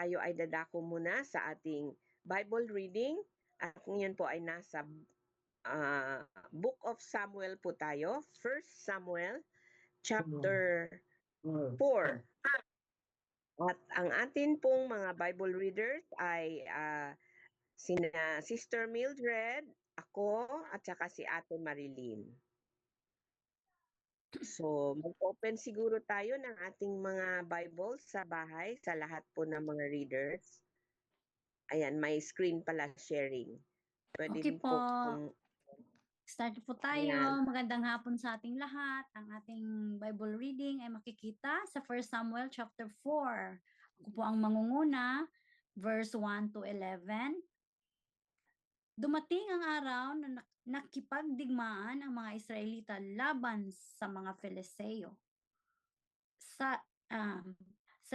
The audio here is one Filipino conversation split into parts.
tayo ay dadako muna sa ating Bible reading at ngayon po ay nasa Book of Samuel po tayo, 1 Samuel chapter 4. At ang atin pong mga Bible readers ay sina Sister Mildred, ako, at saka si Ate Marilyn. So, mag-open siguro tayo ng ating mga Bible sa bahay, sa lahat po ng mga readers. Ayan, may screen pala sharing. Pwede Okay po. Start po tayo. Ayan. Magandang hapon sa ating lahat. Ang ating Bible reading ay makikita sa 1 Samuel chapter 4. Ako po ang mangunguna, verse 1 to 11. Dumating ang araw na nakipagdigmaan ang mga Israelita laban sa mga Filisteo. Sa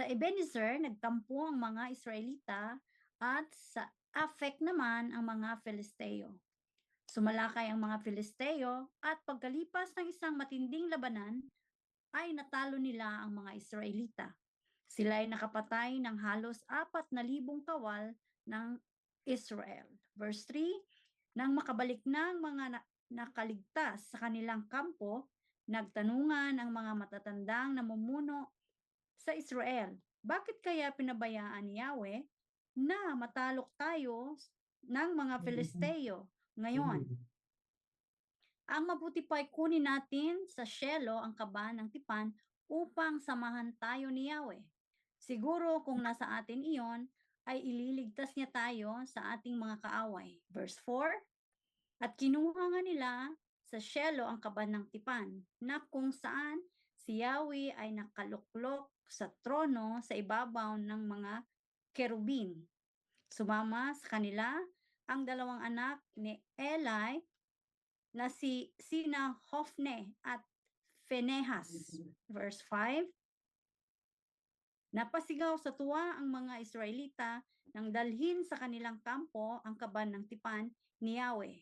Ebenezer, nagtampo ang mga Israelita at sa Afek naman ang mga Filisteo. Sumalakay ang mga Filisteo at pagkalipas ng isang matinding labanan, ay natalo nila ang mga Israelita. Sila ay nakapatay ng halos 4,000 kawal ng Israel. Verse 3, nang makabalik na ang mga nakaligtas sa kanilang kampo, nagtanungan ang mga matatandang namumuno sa Israel, bakit kaya pinabayaan ni Yahweh na matalok tayo ng mga Filisteo ngayon? Ang mabuti pa ay kunin natin sa Shiloh ang kaban ng tipan upang samahan tayo ni Yahweh. Siguro kung nasa atin iyon, ay ililigtas niya tayo sa ating mga kaaway. Verse 4, at kinuha nga nila sa Shiloh ang kaban ng tipan, na kung saan si Yahweh ay nakaluklok sa trono sa ibabaw ng mga kerubin. Sumama sa kanila ang dalawang anak ni Eli na sina Hofne at Phinehas. Verse 5, napasigaw sa tuwa ang mga Israelita nang dalhin sa kanilang kampo ang kaban ng tipan ni Yahweh.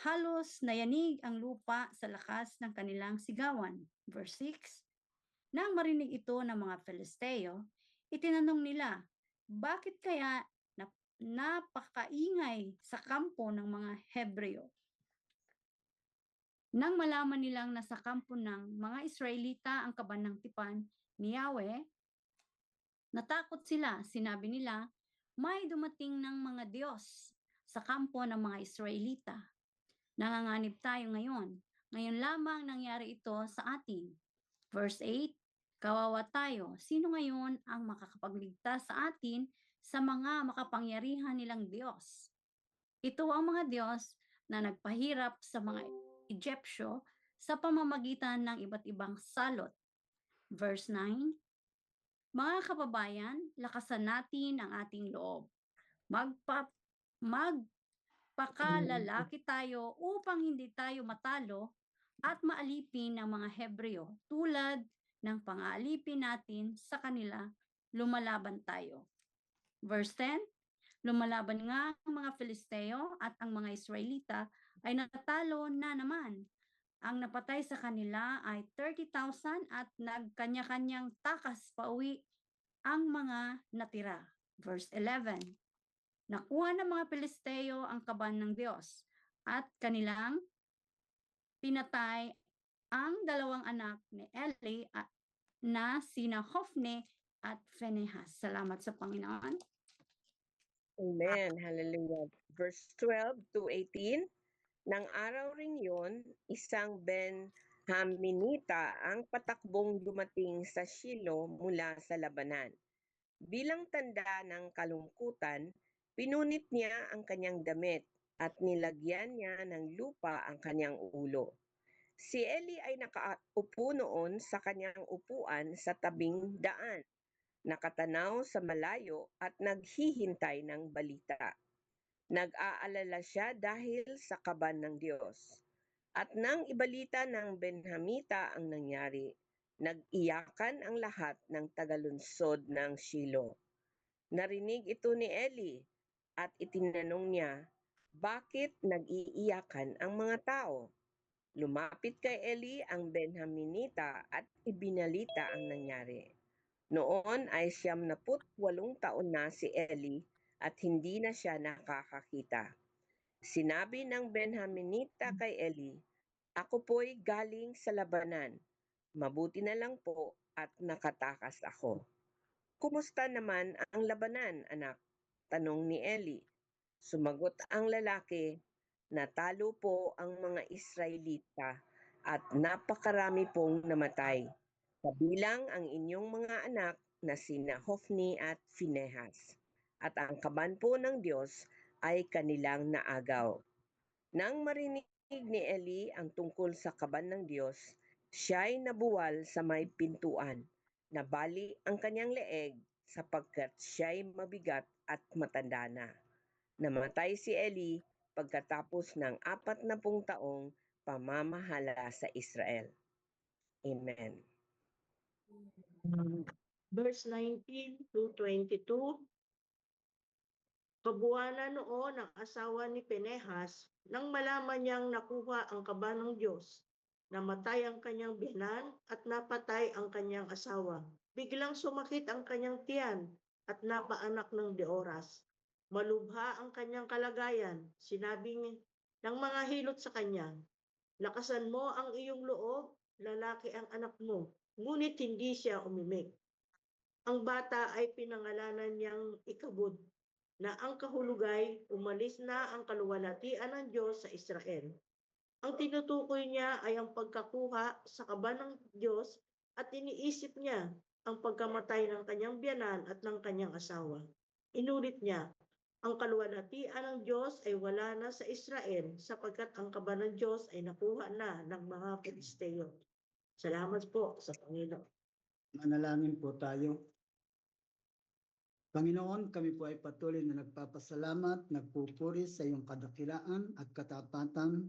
Halos nayanig ang lupa sa lakas ng kanilang sigawan. Verse 6, nang marinig ito ng mga Filisteo, itinanong nila, bakit kaya napakaingay sa kampo ng mga Hebreo? Nang malaman nilang nasa kampo ng mga Israelita ang kaban ng tipan ni Yahweh, natakot sila. Sinabi nila, may dumating ng mga Diyos sa kampo ng mga Israelita. Nanganganib tayo ngayon. Ngayon lamang nangyari ito sa atin. Verse 8, kawawa tayo. Sino ngayon ang makakapagligtas sa atin sa mga makapangyarihan nilang Diyos? Ito ang mga Diyos na nagpahirap sa mga Egyptyo sa pamamagitan ng iba't ibang salot. Verse 9, mga kababayan, lakasan natin ang ating loob. Magpakalalaki tayo upang hindi tayo matalo at maalipin ng mga Hebreo tulad ng pang-aalipin natin sa kanila, lumalaban tayo. Verse 10, lumalaban nga ang mga Filisteo at ang mga Israelita ay natalo na naman. Ang napatay sa kanila ay 30,000 at nagkanya-kanyang takas pauwi ang mga natira. Verse 11, nakuha ng mga Filisteo ang kaban ng Diyos at kanilang pinatay ang dalawang anak ni Eli na sina Hofne at Phinehas. Salamat sa Panginoon. Amen. Hallelujah. Verse 12 to 18, nang araw ring yon, isang Benhaminita ang patakbong dumating sa Shiloh mula sa labanan. Bilang tanda ng kalungkutan, pinunit niya ang kanyang damit at nilagyan niya ng lupa ang kanyang ulo. Si Eli ay nakaupo noon sa kanyang upuan sa tabing daan, nakatanaw sa malayo at naghihintay ng balita. Nag-aalala siya dahil sa kaban ng Diyos. At nang ibalita ng Benhamita ang nangyari, nag-iyakan ang lahat ng tagalunsod ng Shiloh. Narinig ito ni Eli at itinanong niya, bakit nag-iiyakan ang mga tao? Lumapit kay Eli ang Benhaminita at ibinalita ang nangyari. Noon ay 78 na si Eli at hindi na siya nakakakita. Sinabi ng Benjaminita kay Eli, "Ako po'y galing sa labanan. Mabuti na lang po at nakatakas ako." "Kumusta naman ang labanan, anak?" tanong ni Eli. Sumagot ang lalaki, "Natalo po ang mga Israelita at napakarami pong namatay, kabilang ang inyong mga anak na sina Hofni at Phinehas. At ang kaban po ng Diyos ay kanilang naagaw." Nang marinig ni Eli ang tungkol sa kaban ng Diyos, siya'y nabuwal sa may pintuan. Nabali ang kanyang leeg sapagkat siya'y mabigat at matanda na. Namatay si Eli pagkatapos ng 40 taong pamamahala sa Israel. Amen. Verse 19 to 22. Kabuwanan noon ng asawa ni Pinehas nang malaman niyang nakuha ang kaban ng Diyos. Namatay ang kanyang biyanan at napatay ang kanyang asawa. Biglang sumakit ang kanyang tiyan at napaanak ng Deoras. Malubha ang kanyang kalagayan. Sinabi ng mga hilot sa kanya, "Lakasan mo ang iyong loob, lalaki ang anak mo." Ngunit hindi siya umimik. Ang bata ay pinangalanan niyang Ikabod, na ang kahulugay, umalis na ang kaluwalhatian ng Diyos sa Israel. Ang tinutukoy niya ay ang pagkakuha sa kaban ng Diyos at iniisip niya ang pagkamatay ng kanyang biyanan at ng kanyang asawa. Inulit niya, ang kaluwalhatian ng Diyos ay wala na sa Israel sapagkat ang kaban ng Diyos ay nakuha na ng mga Filisteo. Salamat po sa Panginoon. Manalangin po tayo. Panginoon, kami po ay patuloy na nagpapasalamat, nagpupuri sa iyong kadakilaan at katapatan.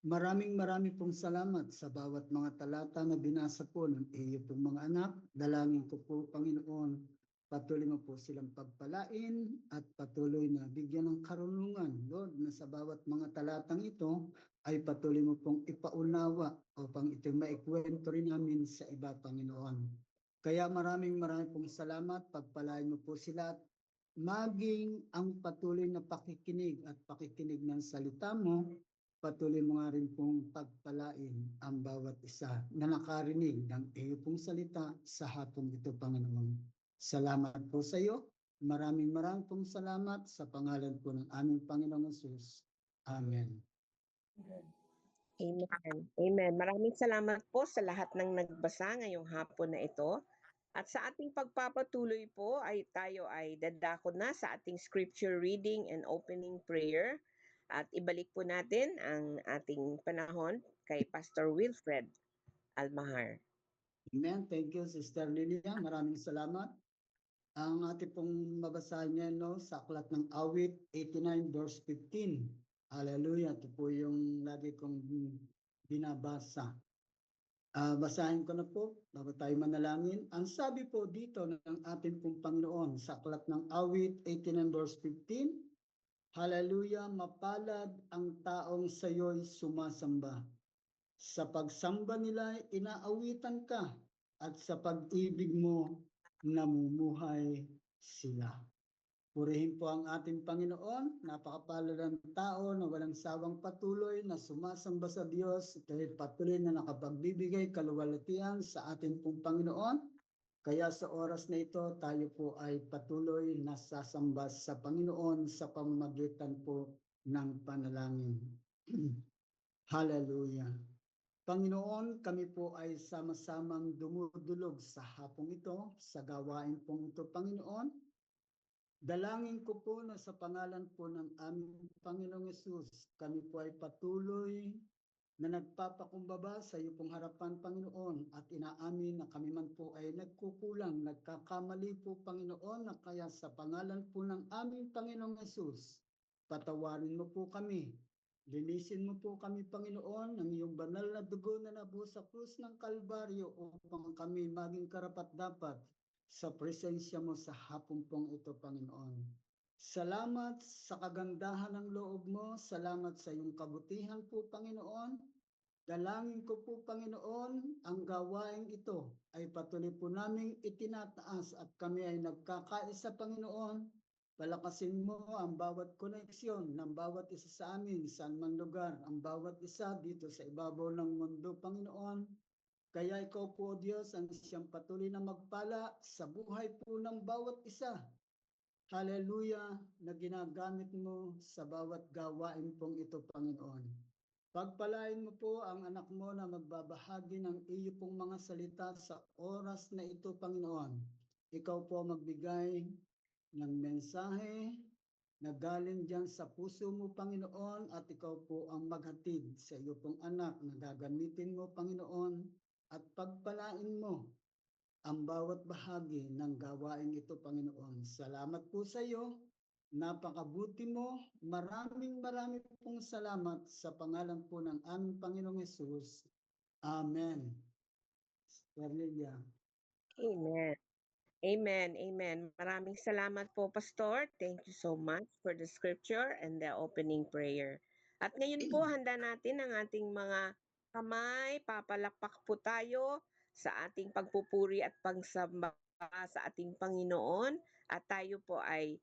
Maraming pong salamat sa bawat mga talata na binasa po ng iyo pong mga anak. Dalangin ko po, Panginoon, patuloy mo po silang pagpalain at patuloy na bigyan ng karunungan, Lord, na sa bawat mga talatang ito ay patuloy mo pong ipaunawa upang ito maikwento rin namin sa iba, Panginoon. Kaya maraming pong salamat, pagpalain mo po sila at maging ang patuloy na pakikinig at pakikinig ng salita mo, patuloy mo nga rin pong pagpalain ang bawat isa na nakarinig ng iyo pong salita sa hapon ito, Panginoon. Salamat po sa iyo. Maraming pong salamat sa pangalan po ng aming Panginoong Hesus. Amen. Amen. Amen. Maraming salamat po sa lahat ng nagbasa ngayong hapon na ito. At sa ating pagpapatuloy po ay tayo ay dadako na sa ating scripture reading and opening prayer. At ibalik po natin ang ating panahon kay Pastor Wilfred Almahar. Amen. Thank you, Sister Lilia. Maraming salamat. Ang ating pong mabasahin ngayon, no, sa aklat ng Awit 89 verse 15. Hallelujah. Ito po yung lagi kong binabasa. Basahin ko na po bago tayo manalangin. Ang sabi po dito ng ating pong Panginoon sa aklat ng Awit 89 verse 15, Hallelujah, mapalad ang taong sa iyo'y sumasamba. Sa pagsamba nila inaawitan ka at sa pag-ibig mo namumuhay sila. Purihin po ang ating Panginoon, napakapalad ng tao na walang sawang patuloy na sumasamba sa Diyos, dahil patuloy na nakapagbibigay kaluwalhatian sa ating pong Panginoon. Kaya sa oras na ito, tayo po ay patuloy na sasamba sa Panginoon sa pamamagitan po ng panalangin. Hallelujah. Panginoon, kami po ay sama-samang dumudulog sa hapong ito, sa gawain pong ito, Panginoon. Dalangin ko po na sa pangalan po ng aming Panginoong Hesus, kami po ay patuloy na nagpapakumbaba sa iyo pong harapan, Panginoon, at inaamin na kami man po ay nagkukulang, nagkakamali po, Panginoon, na kaya sa pangalan po ng aming Panginoong Hesus, patawarin mo po kami. Linisin mo po kami, Panginoon, ng iyong banal na dugo na nabuhos sa krus ng Kalbaryo upang kami maging karapat-dapat sa presensya mo sa hapon pong ito, Panginoon. Salamat sa kagandahan ng loob mo, salamat sa iyong kabutihan po, Panginoon. Dalangin ko po, Panginoon, ang gawain ito ay patuloy po naming itinataas at kami ay nagkakaisa, Panginoon. Palakasin mo ang bawat koneksyon ng bawat isa sa amin, saan man lugar, ang bawat isa dito sa ibabaw ng mundo, Panginoon. Kaya ikaw po, Diyos, ang siyang patuloy na magpala sa buhay po ng bawat isa. Hallelujah, na ginagamit mo sa bawat gawain pong ito, Panginoon. Pagpalain mo po ang anak mo na magbabahagi ng iyo pong mga salita sa oras na ito, Panginoon. Ikaw po magbigay ng mensahe na galing dyan sa puso mo, Panginoon, at ikaw po ang maghatid sa iyo pong anak na gagamitin mo, Panginoon, at pagpalain mo ang bawat bahagi ng gawain ito, Panginoon. Salamat po sa iyo. Napakabuti mo. Maraming pong salamat sa pangalan po ng aming Panginoong Hesus. Amen. Sister Lilia. Amen. Amen. Amen. Maraming salamat po, Pastor. Thank you so much for the scripture and the opening prayer. At ngayon po, handa natin ang ating mga kamay. Papalakpak po tayo sa ating pagpupuri at pagsamba sa ating Panginoon. At tayo po ay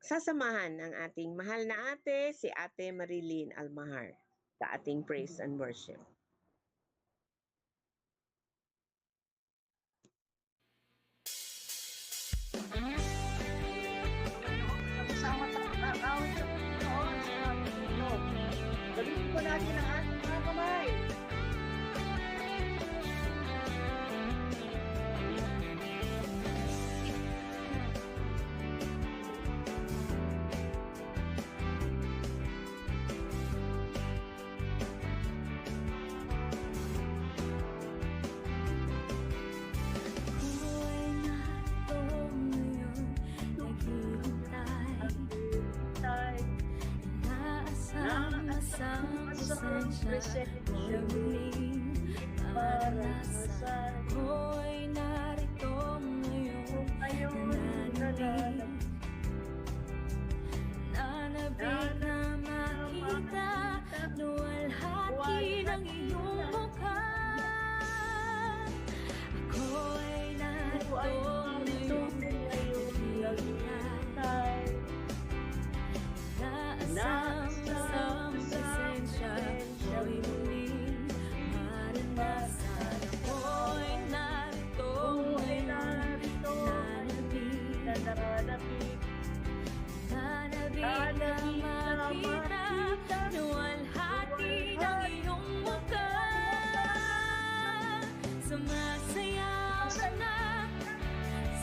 sasamahan ng ating mahal na ate, si Ate Marilyn Almahar, sa ating praise and worship. Sama sa pag-aawit sa Panginoon sa aming Panginoon. Gamitin po natin ang ating mga kamay. Presensya muling maranasan. Ako'y narito ngayon, nananabik na makita, luwalhati ng iyong mukha. Ako'y narito ngayon, naghihintay, naasam sa presensya, ako'y muling maranasan. Ako'y narito ngayon, nananabik na makita, luwalhati ng iyong mukha. Sumasayaw ka na,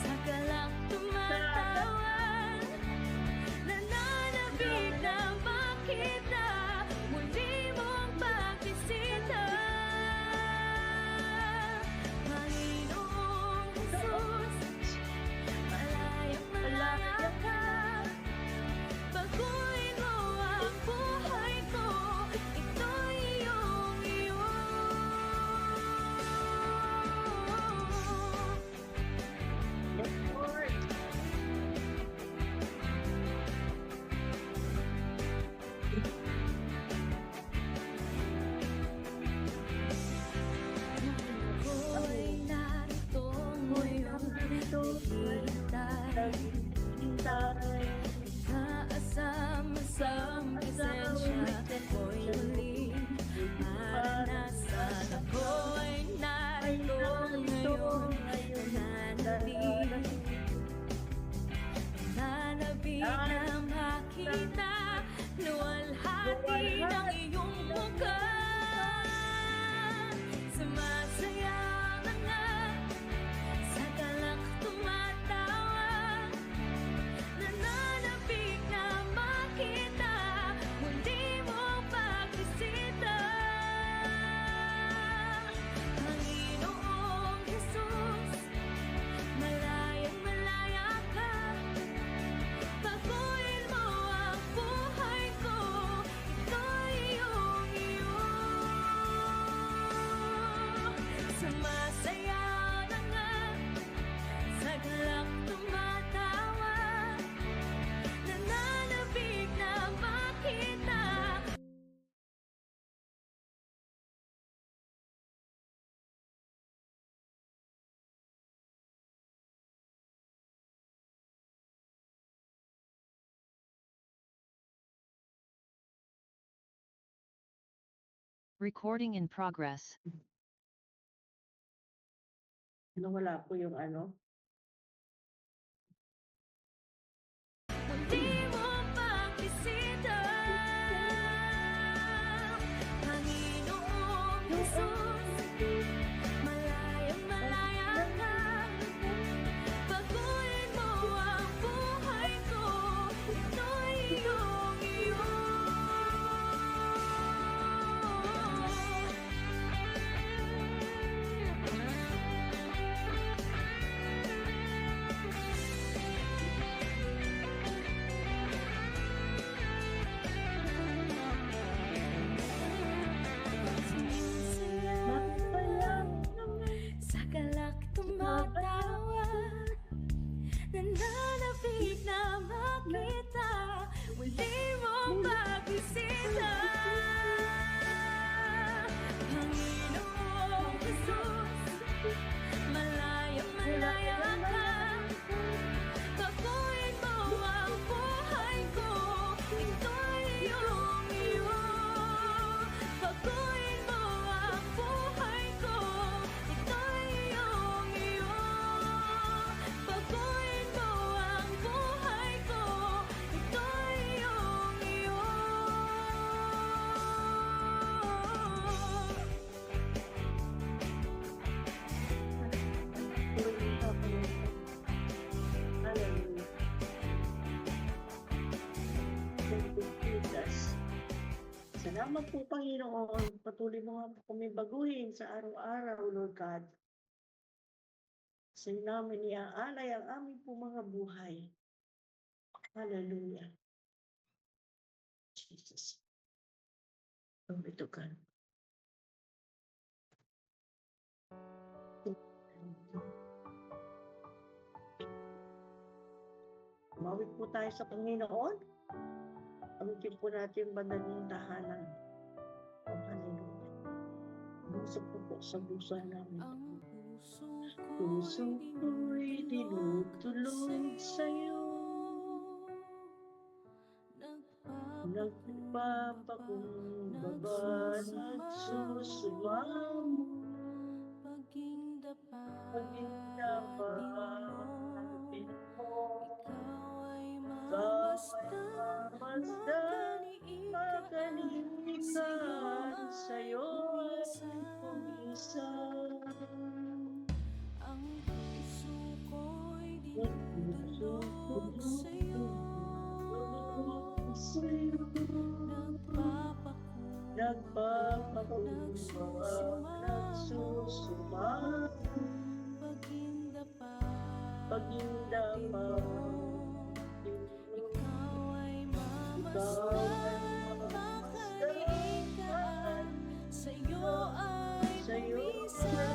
sa galak tumatawan, nananabik na makita, muli mong pagbisita. Panginoong Jesus, malayang-malaya ka, baguhin mo ang buhay ko, ito'y iyong-iyo. Yes, Lord. Ako'y narito ngayon, naghihintay, naasam sa presensya, ako'y muling maranasan. Ako'y narito ngayon, nananabik na makita, luwalhati ng iyong mukha. Sumasayaw na nga, sa galak tumatawa, nananabik na makita, muli mong pagbisita. Panginoong Jesus, malayang-malaya ka, baguhin mo ang buhay ko, ito'y iyong-iyo. Recording in progress. Nawala po yung ano. Muli mo pagbisita, Panginoong Jesus. Malayang malaya ka, baguhin mo ang buhay ko, ito'y iyong-iyo. Sa galak tumatawa, nananabik na makita, muli mong pagbisita, Panginoong Jesus. Malayang malaya ka, baguhin mo ang buhay ko, ito'y iyong-iyo. Baguhin mo ang buhay ko, ito'y iyong-iyo. Baguhin mo ang buhay ko, ito'y iyong-iyo. Hallelujah. Thank you, Jesus. Salamat po, Panginoon. Patuloy mo nga po kami baguhin sa araw-araw, Lord God. Sa iyo namin iaalay ang aming po mga buhay. Hallelujah. Jesus. Glory to God. Mawid po tayo sa Panginoon. Amitin po natin banal ng tahanan. Oh, hallelujah. Busok po sa puso namin. Ang Puso ko'y tinutulog sa'yo. Nagpapakumbaba, nagsusumamo. Paging dapat Paging dapat mo, ikaw ay masdan, makaniikan sa'yo ay pumisan. Ang puso ko'y Puso dinudulog ko'y sa'yo, nagpapakumbaba, nagsusumamo. paging dapat Paging dapat ikaw ay ikaw ay mamasdan, makaniikan, sa'yo ay sa'yo pumisan.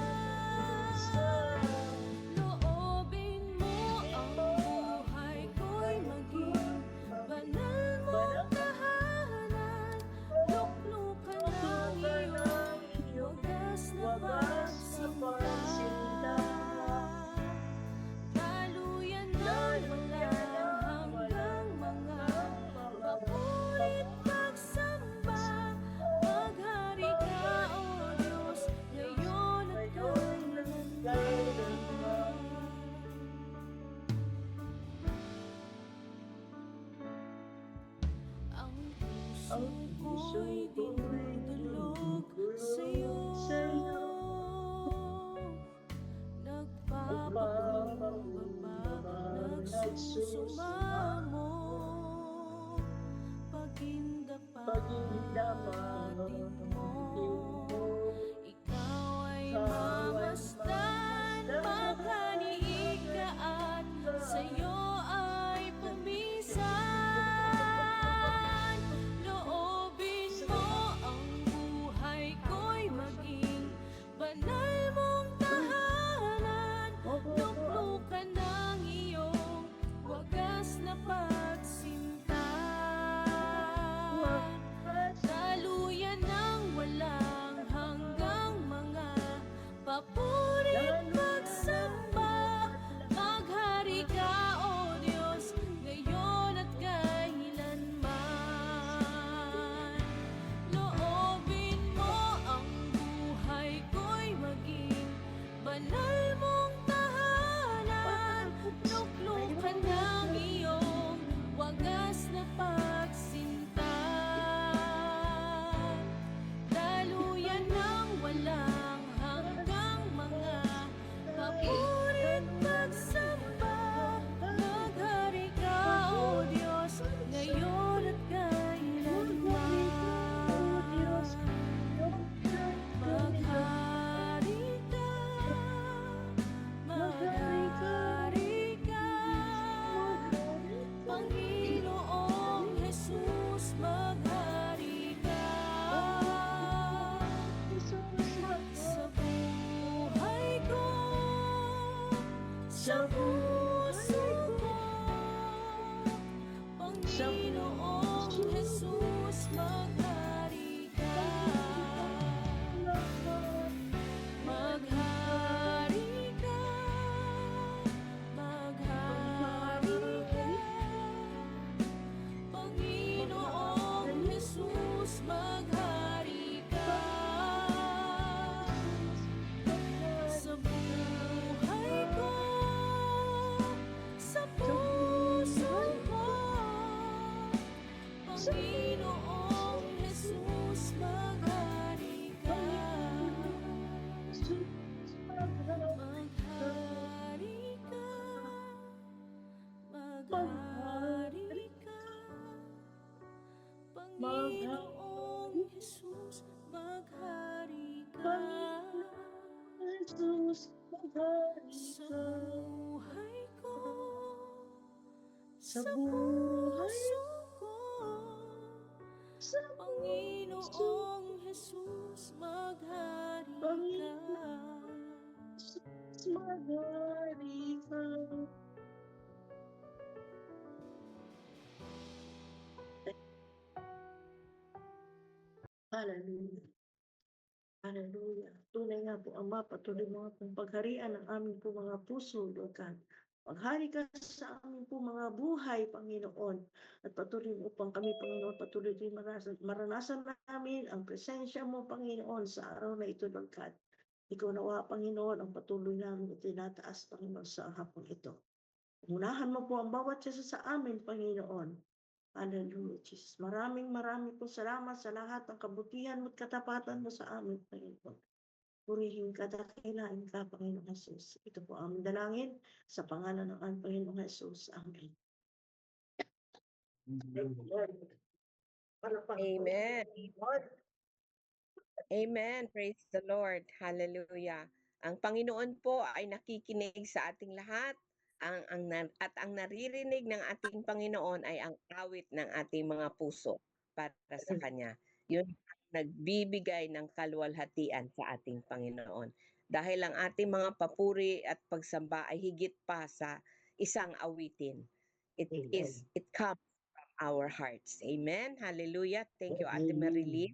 Loobin mo ang buhay ko'y maging banal mong tahanan. Luklukan ng iyong wagas na pagsinta. Daluyan ng walang hanggang mga mapulit pagsamba. Maghari ka, O Diyos, ngayon at kailanman. Ang puso ko'y dinudulog sa'yo. Nagpapakumbaba, nagsusumamo. Paging dapat mo, ikaw ay mamasdan, makaniika at sa'yo ay pumisan. Loobin mo ang buhay ko'y maging banal mong tahanan. Luklukan ng iyong wagas na pagsinta. Daluyan ng Panginoong Jesus, maghari ka Jesus, maghari sa ka. buhay ko, Sa sa buhay puso ko. sa puso, Panginoong Jesus, maghari ka. Panginoon Jesus, maghari ka. Hallelujah. Hallelujah. Tunay nga po, Ama, patuloy mo nga pong pagharian ng aming po mga puso, Lord God. Maghari ka sa aming po mga buhay, Panginoon. At patuloy mo upang kami, Panginoon, patuloy din maranasan namin ang presensya mo, Panginoon, sa araw na ito, Lord God. Ikaw nawa, Panginoon, ang patuloy namin itinataas, Panginoon, sa hapon ito. Unahan mo po ang bawat isa sa amin, Panginoon. Hallelujah, Jesus. Maraming po salamat sa lahat ng kabutihan mo at katapatan mo sa amin, Panginoon. Purihin ka, dakilain ka, Panginoon Jesus. Ito po ang aming dalangin sa pangalan ng aming Panginoong Jesus. Amen. Lord. Amen. Lord. Amen. Praise the Lord. Hallelujah. Ang Panginoon po ay nakikinig sa ating lahat. At ang naririnig ng ating Panginoon ay ang awit ng ating mga puso para sa Kanya. Yun ang nagbibigay ng kaluwalhatian sa ating Panginoon. Dahil ang ating mga papuri at pagsamba ay higit pa sa isang awitin. It comes from our hearts. Amen. Hallelujah. Thank you, Ate Marilee.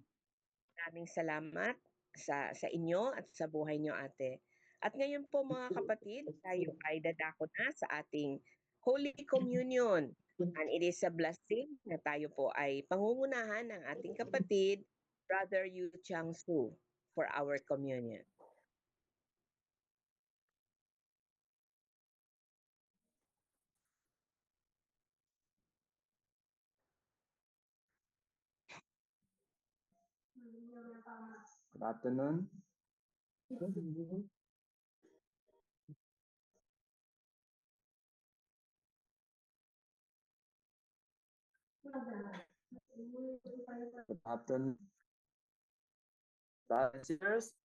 Maraming salamat sa inyo at sa buhay nyo, ate. At ngayon po mga kapatid, tayo ay dadako na sa ating Holy Communion. And it is a blessing na tayo po ay pangungunahan ng ating kapatid, Brother Yu Chang Su, for our communion. Good afternoon. Good afternoon. Brothers and sisters.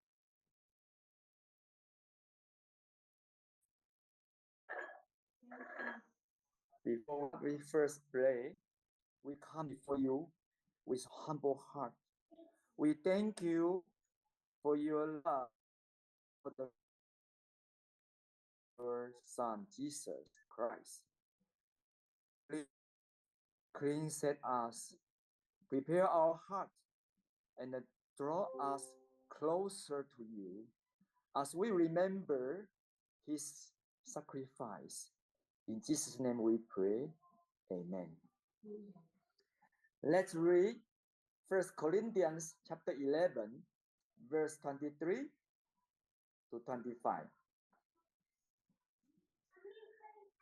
Before we first pray, we come before you with humble heart. We thank you for your love for your Son, Jesus Christ. Please cleanse us, prepare our heart, and draw us closer to you as we remember his sacrifice. In Jesus' name we pray. Amen. Let's read 1 Corinthians chapter 11, verse 23 to 25.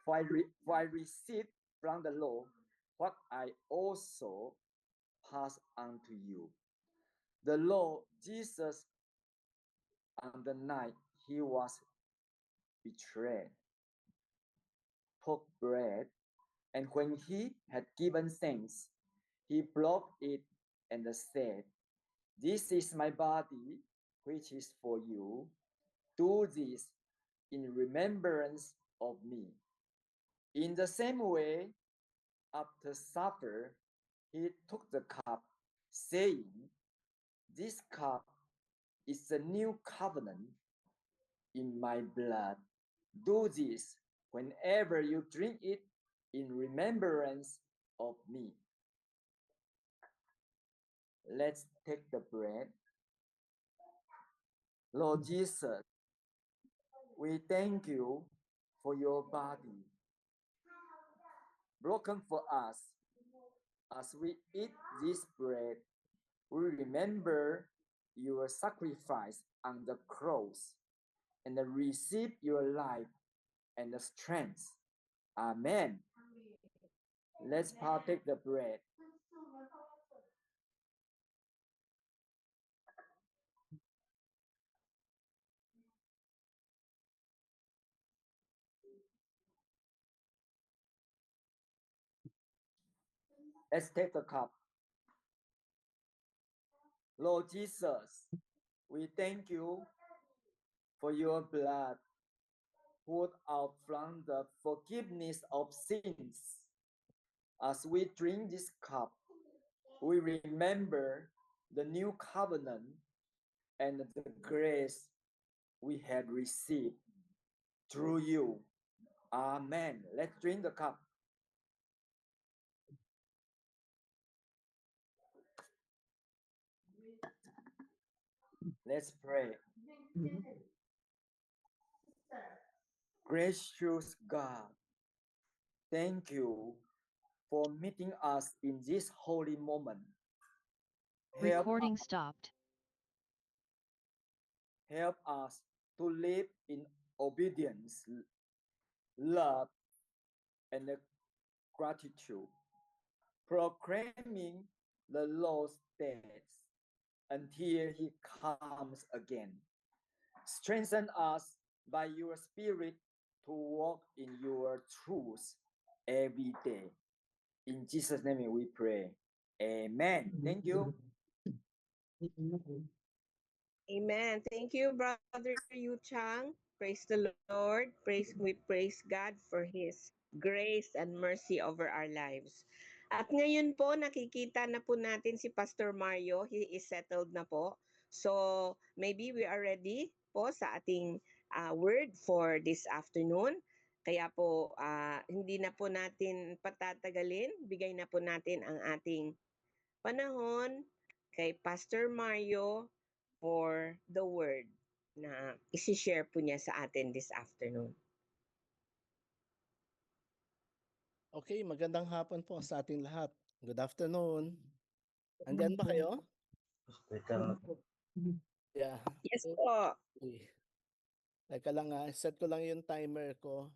For I received from the Lord what I also passed on to you. The Lord Jesus, on the night he was betrayed, took bread, and when he had given thanks, he broke it and said, "This is my body, which is for you. Do this in remembrance of me." In the same way, after supper, he took the cup, saying, "This cup is the new covenant in my blood. Do this whenever you drink it in remembrance of me." Let's take the bread. Lord Jesus, we thank you for your body broken for us. As we eat this bread, we remember your sacrifice on the cross and receive your life and the strength. Amen. Let's partake the bread. Let's take the cup. Lord Jesus, we thank you for your blood poured out from the forgiveness of sins. As we drink this cup, we remember the new covenant and the grace we had received through you. Amen. Let's drink the cup. Let's pray. Gracious God, thank you for meeting us in this holy moment. Help, Recording stopped. help us to live in obedience, love, and gratitude, proclaiming the Lord's death until he comes again. Strengthen us by your Spirit to walk in your truth every day. In Jesus' name we pray. Amen. Thank you. Amen. Thank you, Brother Yu Chang. Praise the Lord. We praise God for His grace and mercy over our lives. At ngayon po, nakikita na po natin si Pastor Mario. He is settled na po. So, maybe we are ready po sa ating word for this afternoon. Kaya po, hindi na po natin patatagalin. Bigay na po natin ang ating panahon kay Pastor Mario for the word na isi-share po niya sa atin this afternoon. Okay, magandang hapon po sa ating lahat. Good afternoon. Andyan ba kayo? Yeah. Yes po. Okay. Teka lang set ko lang yung timer ko.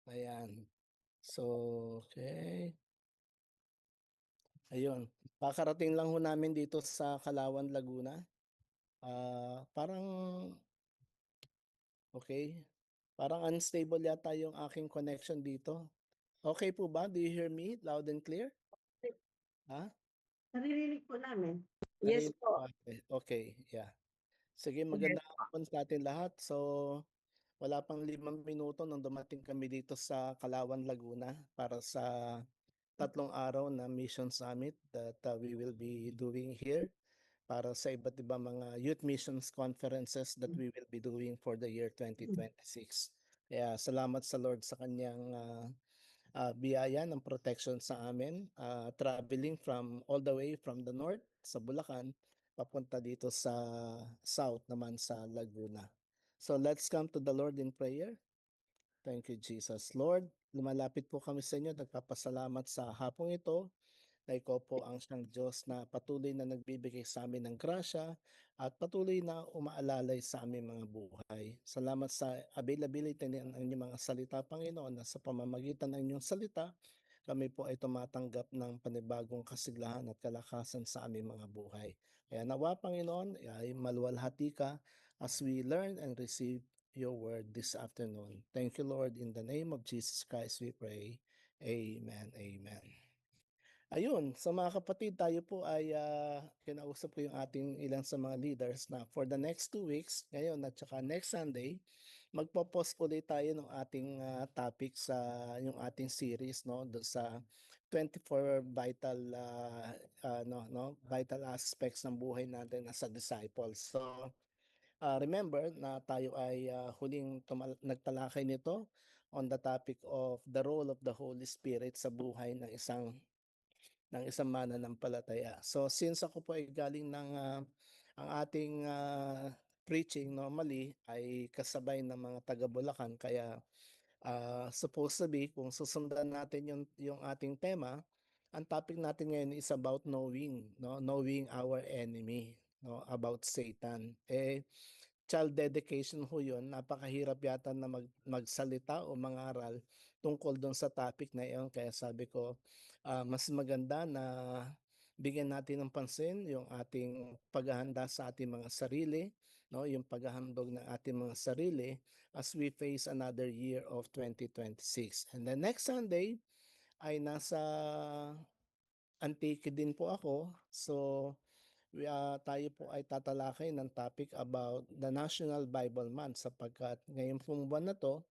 Ayan. So, okay. Ayun. Kakarating lang ho namin dito sa Kalawan, Laguna. Parang, okay. Parang unstable yata yung aking connection dito. Okay po ba? Do you hear me loud and clear? Ha? Naririnig po namin. Yes Narinig po. Okay, yeah. Sige, magandang hapon sa atin lahat. So, wala pang 5 minuto nung dumating kami dito sa Kalawan, Laguna para sa 3 araw na mission summit that we will be doing here para sa iba't ibang mga youth missions conferences that we will be doing for the year 2026. Kaya salamat sa Lord sa kanyang biyaya ng protection sa amin, traveling from all the way from the north sa Bulacan papunta dito sa south naman sa Laguna. So let's come to the Lord in prayer. Thank you, Jesus. Lord, lumalapit po kami sa inyo. Nagpapasalamat sa hapong ito na ikaw po ang siyang Diyos na patuloy na nagbibigay sa amin ng grasya at patuloy na umaalalay sa aming mga buhay. Salamat sa availability ng inyong mga salita, Panginoon, na sa pamamagitan ng inyong salita, kami po ay tumatanggap ng panibagong kasiglahan at kalakasan sa aming mga buhay. Kaya nawa, Panginoon, ay maluwalhati ka as we learn and receive your word this afternoon. Thank you, Lord. In the name of Jesus Christ, we pray. Amen. Amen. Ayun, sa mga kapatid, tayo po ay kinausap ko yung ating ilan sa mga leaders na for the next 2 weeks, ngayon at saka next Sunday, magpo-post ulit tayo ng ating topic sa yung ating series no doon sa 24 vital vital aspects ng buhay natin as a disciple. So remember na tayo ay huling nagtalakay nito on the topic of the role of the Holy Spirit sa buhay ng isang mananampalataya. So since ako po ay galing ng ang ating preaching normally ay kasabay ng mga taga Bulacan, kaya supposed to be kung susundan natin yung ating tema, ang topic natin ngayon is about knowing our enemy, about Satan. Child dedication ho yun, napakahirap yata na magsalita o mangaral tungkol doon sa topic na iyon. Kaya sabi ko, mas maganda na bigyan natin ng pansin yung ating paghahanda sa ating mga sarili, no, yung paghahandog ng ating mga sarili as we face another year of 2026. And then next Sunday ay nasa Antique din po ako. So, tayo po ay tatalakay ng topic about the National Bible Month sapagkat ngayon pong buwan na to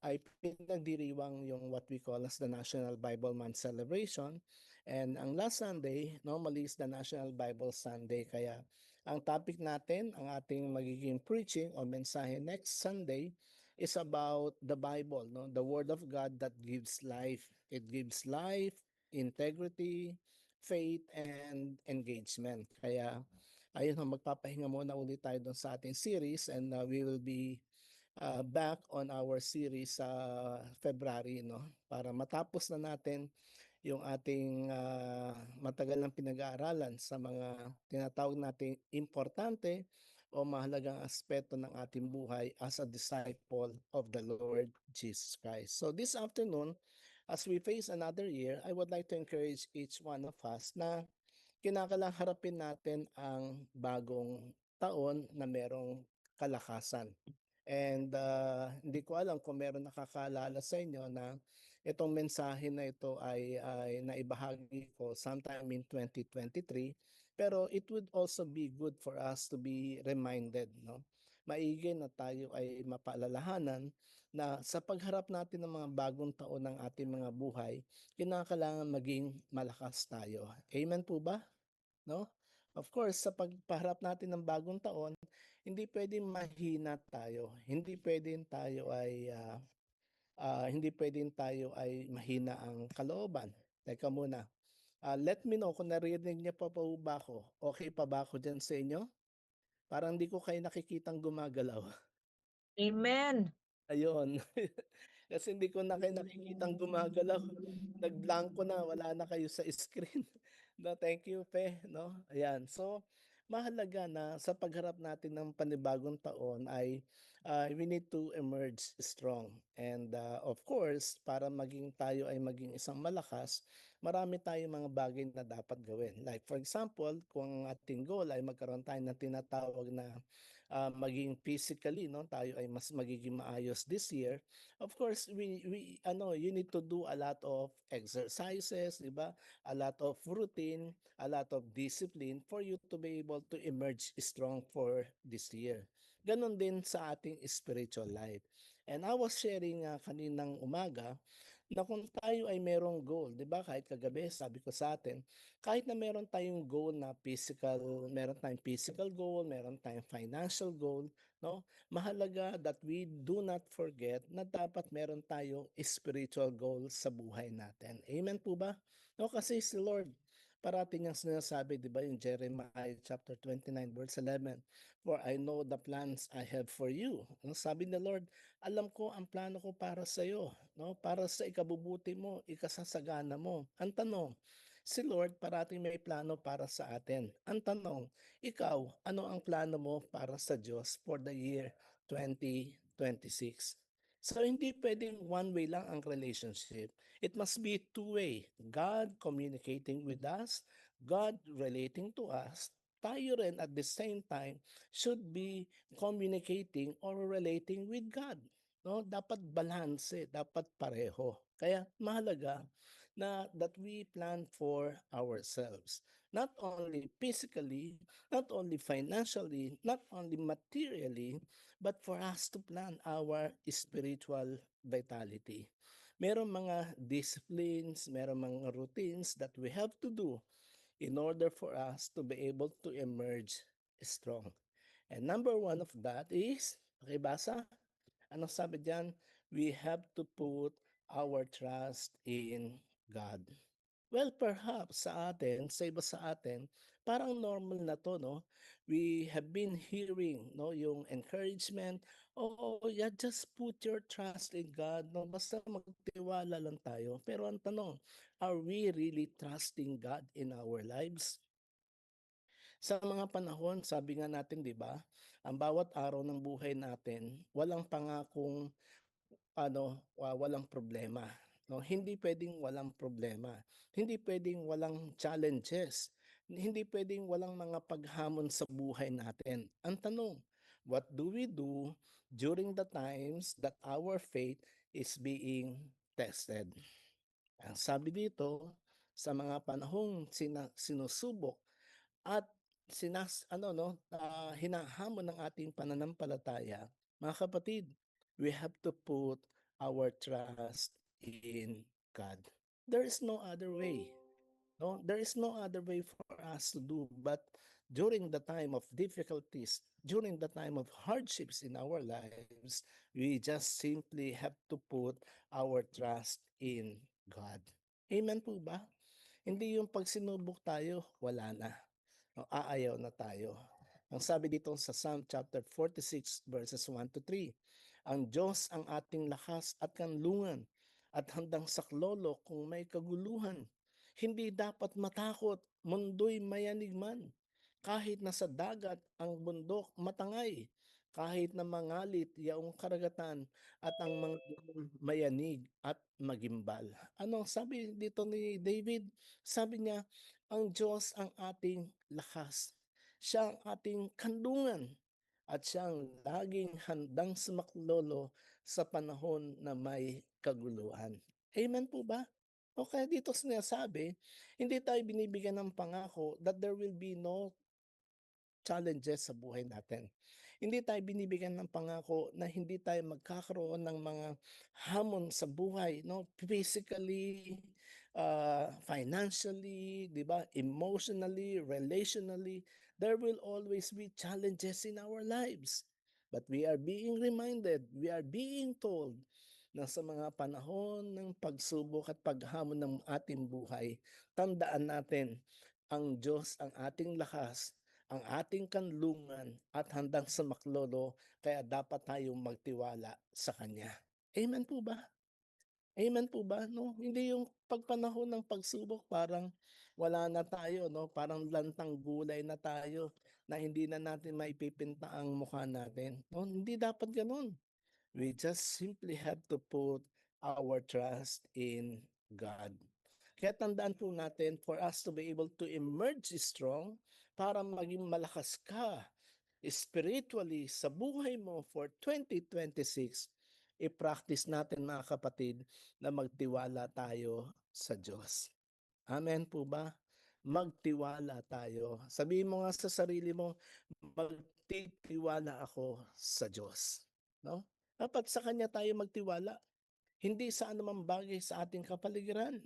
ay pinagdiriwang yung what we call as the National Bible Month celebration. And ang last Sunday, normally is the National Bible Sunday. Kaya ang topic natin, ang ating magiging preaching o mensahe next Sunday is about the Bible, no? The Word of God that gives life. It gives life, integrity, faith, and engagement. Kaya ayun, magpapahinga muna ulit tayo dun sa ating series and we will be back on our series sa February, no? Para matapos na natin yung ating matagal ng pinag-aaralan sa mga tinatawag nating importante o mahalagang aspeto ng ating buhay as a disciple of the Lord Jesus Christ. So this afternoon, as we face another year, I would like to encourage each one of us na kinakailangan harapin natin ang bagong taon na merong kalakasan. And hindi ko alam kung meron nakakaalala sa inyo na itong mensahe na ito ay naibahagi ko sometime in 2023. Pero it would also be good for us to be reminded, no? Maigi na tayo ay mapaalalahanan na sa pagharap natin ng mga bagong taon ng ating mga buhay, kinakailangan maging malakas tayo. Amen po ba? No? Of course, sa pagpaharap natin ng bagong taon, hindi pwedeng mahina tayo. Hindi pwedeng tayo ay mahina ang kalooban. Teka muna. Let me know kung naririnig niyo pa po ba ako. Okay pa ba ako dyan sa inyo? Parang hindi ko kayo nakikitang gumagalaw. Amen. Ayun. Kasi hindi ko na kayo nakikitang gumagalaw. Nagblanko na, wala na kayo sa screen. No, thank you, Pe, no? Ayan. So, mahalaga na sa pagharap natin ng panibagong taon ay we need to emerge strong. And of course, para maging tayo ay maging isang malakas, marami tayong mga bagay na dapat gawin. Like for example, kung ang ating goal ay magkaroon tayo ng tinatawag na maging physically, no, tayo ay mas magiging maayos this year. Of course, you need to do a lot of exercises, di ba? A lot of routine, a lot of discipline for you to be able to emerge strong for this year. Ganon din sa ating spiritual life. And I was sharing kaninang umaga na kung tayo ay merong goal, 'di ba? Kahit kagabi sabi ko sa atin, kahit na meron tayong goal na meron tayong physical goal, meron tayong financial goal, no? Mahalaga that we do not forget na dapat meron tayong spiritual goal sa buhay natin. Amen po ba? No, kasi si Lord parating niyang sinasabi, 'di ba, yung Jeremiah chapter 29 verse 11, "For I know the plans I have for you." Ang sabi ni Lord, alam ko ang plano ko para sa iyo, no? Para sa ikabubuti mo, ikasasagana mo. Ang tanong, si Lord parating may plano para sa atin. Ang tanong, ikaw, ano ang plano mo para sa Diyos for the year 2026? So hindi pwedeng one way lang ang relationship. It must be two-way. God communicating with us, God relating to us, tayo rin at the same time should be communicating or relating with God. No, dapat balanse, dapat pareho. Kaya mahalaga na that we plan for ourselves. Not only physically, not only financially, not only materially, but for us to plan our spiritual vitality. Merong mga disciplines, merong mga routines that we have to do in order for us to be able to emerge strong. And number one of that is, pakibasa, anong sabi diyan? We have to put our trust in God. Well, perhaps sa atin, sa iba sa atin, parang normal na to, no? We have been hearing, no, yung encouragement, oh, yeah, just put your trust in God, no? Basta magtiwala lang tayo. Pero ang tanong, are we really trusting God in our lives? Sa mga panahon, sabi nga natin, di ba, ang bawat araw ng buhay natin, walang pangakong walang problema. No, hindi pwedeng walang problema. Hindi pwedeng walang challenges. Hindi pwedeng walang mga paghamon sa buhay natin. Ang tanong, what do we do during the times that our faith is being tested? Ang sabi dito, sa mga panahong sinusubok at hinahamon ng ating pananampalataya, mga kapatid, we have to put our trust in God. There is no other way. No, there is no other way for us to do but during the time of difficulties, during the time of hardships in our lives, we just simply have to put our trust in God. Amen po ba? Hindi yung pag sinubok tayo, wala na. No, aayaw na tayo. Ang sabi dito sa Psalm chapter 46 verses 1 to 3, ang Diyos ang ating lakas at kanlungan at handang saklolo kung may kaguluhan. Hindi dapat matakot, mundo'y mayanig man. Kahit nasa dagat ang bundok matangay, kahit na mangalit yaong karagatan at ang mga mayanig at magimbal. Ano sabi dito ni David? Sabi niya, ang Diyos ang ating lakas. Siya ang ating kandungan at siya ang laging handang sumaklolo sa panahon na may kaguluhan. Amen po ba? O kaya dito sinasabi, hindi tayo binibigyan ng pangako that there will be no challenges sa buhay natin. Hindi tayo binibigyan ng pangako na hindi tayo magkakaroon ng mga hamon sa buhay, no? Physically, financially, 'di ba? Emotionally, relationally, there will always be challenges in our lives. But we are being reminded, we are being told na sa mga panahon ng pagsubok at paghamon ng ating buhay, tandaan natin, ang Diyos ang ating lakas, ang ating kanlungan at handang sumaklolo, kaya dapat tayong magtiwala sa Kanya. Amen po ba? Amen po ba? No? Hindi yung pagpanahon ng pagsubok parang wala na tayo, no? Parang lantang gulay na tayo na hindi na natin maipipinta ang mukha natin. No? Hindi dapat ganun. We just simply have to put our trust in God. Kaya tandaan po natin, for us to be able to emerge strong, para maging malakas ka spiritually sa buhay mo for 2026, i-practice natin mga kapatid na magtiwala tayo sa Diyos. Amen po ba? Magtiwala tayo. Sabihin mo nga sa sarili mo, magtitiwala ako sa Diyos. No? Dapat sa Kanya tayo magtiwala, hindi sa anumang bagay sa ating kapaligiran.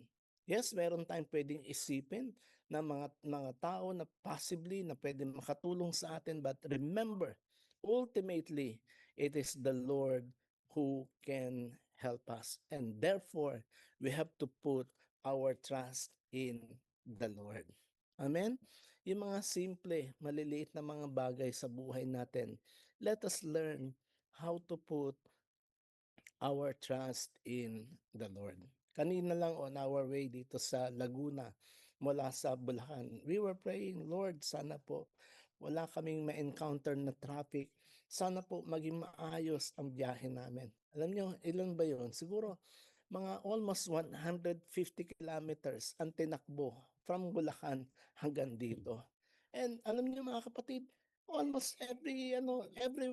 Yes, meron tayong pwedeng isipin na mga tao na possibly na pwede makatulong sa atin, but remember, ultimately, it is the Lord who can help us. And therefore, we have to put our trust in the Lord. Amen? Yung mga simple, maliliit na mga bagay sa buhay natin, let us learn how to put our trust in the Lord. Kanina lang on our way dito sa Laguna mula sa Bulacan, we were praying, Lord, sana po wala kaming ma-encounter na traffic. Sana po maging maayos ang biyahe namin. Alam niyo, ilan ba yon? Siguro mga almost 150 kilometers ang tinakbo from Bulacan hanggang dito. And alam niyo mga kapatid, almost every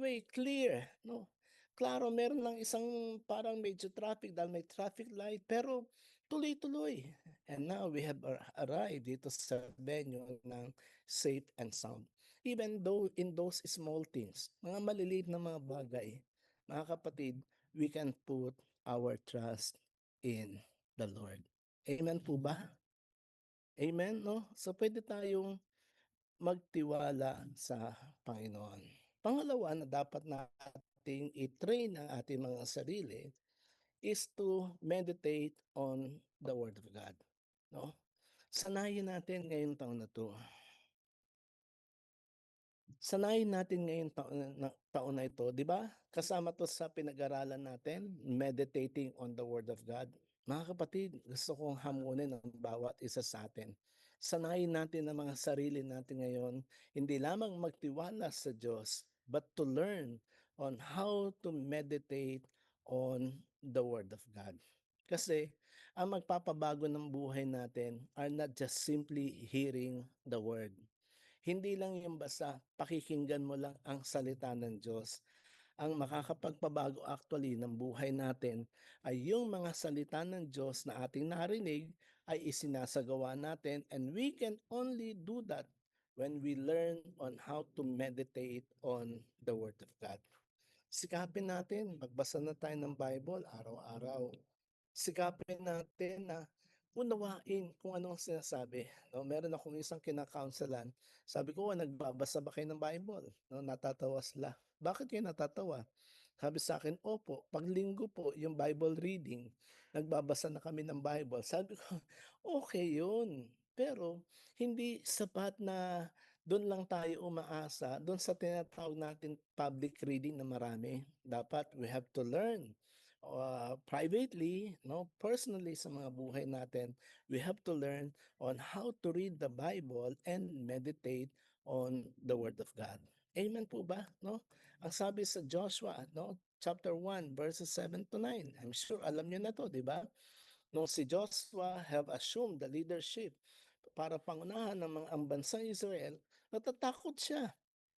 way clear, no? Klaro, meron lang isang parang medyo traffic dahil may traffic light, pero tuloy-tuloy. And now we have arrived dito sa venue ng safe and sound. Even though in those small things, mga maliliit na mga bagay, mga kapatid, we can put our trust in the Lord. Amen po ba? Amen, no? So pwede tayong magtiwala sa Panginoon. Pangalawa na dapat nating i-train ang ating mga sarili is to meditate on the Word of God. No? Sanayin natin ngayong taon na to. Sanayin natin ngayong taon na ito, di ba? Kasama to sa pinag-aralan natin, meditating on the Word of God. Mga kapatid, gusto kong hamunin ang bawat isa sa atin. Sanayin natin ang mga sarili natin ngayon, hindi lamang magtiwala sa Diyos, but to learn on how to meditate on the Word of God. Kasi ang magpapabago ng buhay natin are not just simply hearing the word. Hindi lang yung basta pakikinggan mo lang ang salita ng Diyos. Ang makakapagpabago actually ng buhay natin ay yung mga salita ng Diyos na ating narinig ay isinasagawa natin, and we can only do that when we learn on how to meditate on the Word of God. Sikapin natin, magbasa na tayo ng Bible araw-araw. Sikapin natin na unawain kung ano ang sinasabi. No, meron akong isang kinakaunselan. Sabi ko, nagbabasa ba kayo ng Bible? No, natatawa sila. Bakit kayo natatawa? Sabi sa akin, opo, pag linggo po yung Bible reading, nagbabasa na kami ng Bible. Sabi ko, okay yun. Pero hindi sapat na doon lang tayo umaasa, doon sa tinatawag natin public reading na marami. Dapat we have to learn privately, no, personally sa mga buhay natin, we have to learn on how to read the Bible and meditate on the Word of God. Amen po ba? No? Ang sabi sa Joshua, no, chapter 1, verses 7 to 9. I'm sure alam niyo na to, di ba? Nung si Joshua have assumed the leadership para pangunahan ng mga ang bansang Israel, natatakot siya.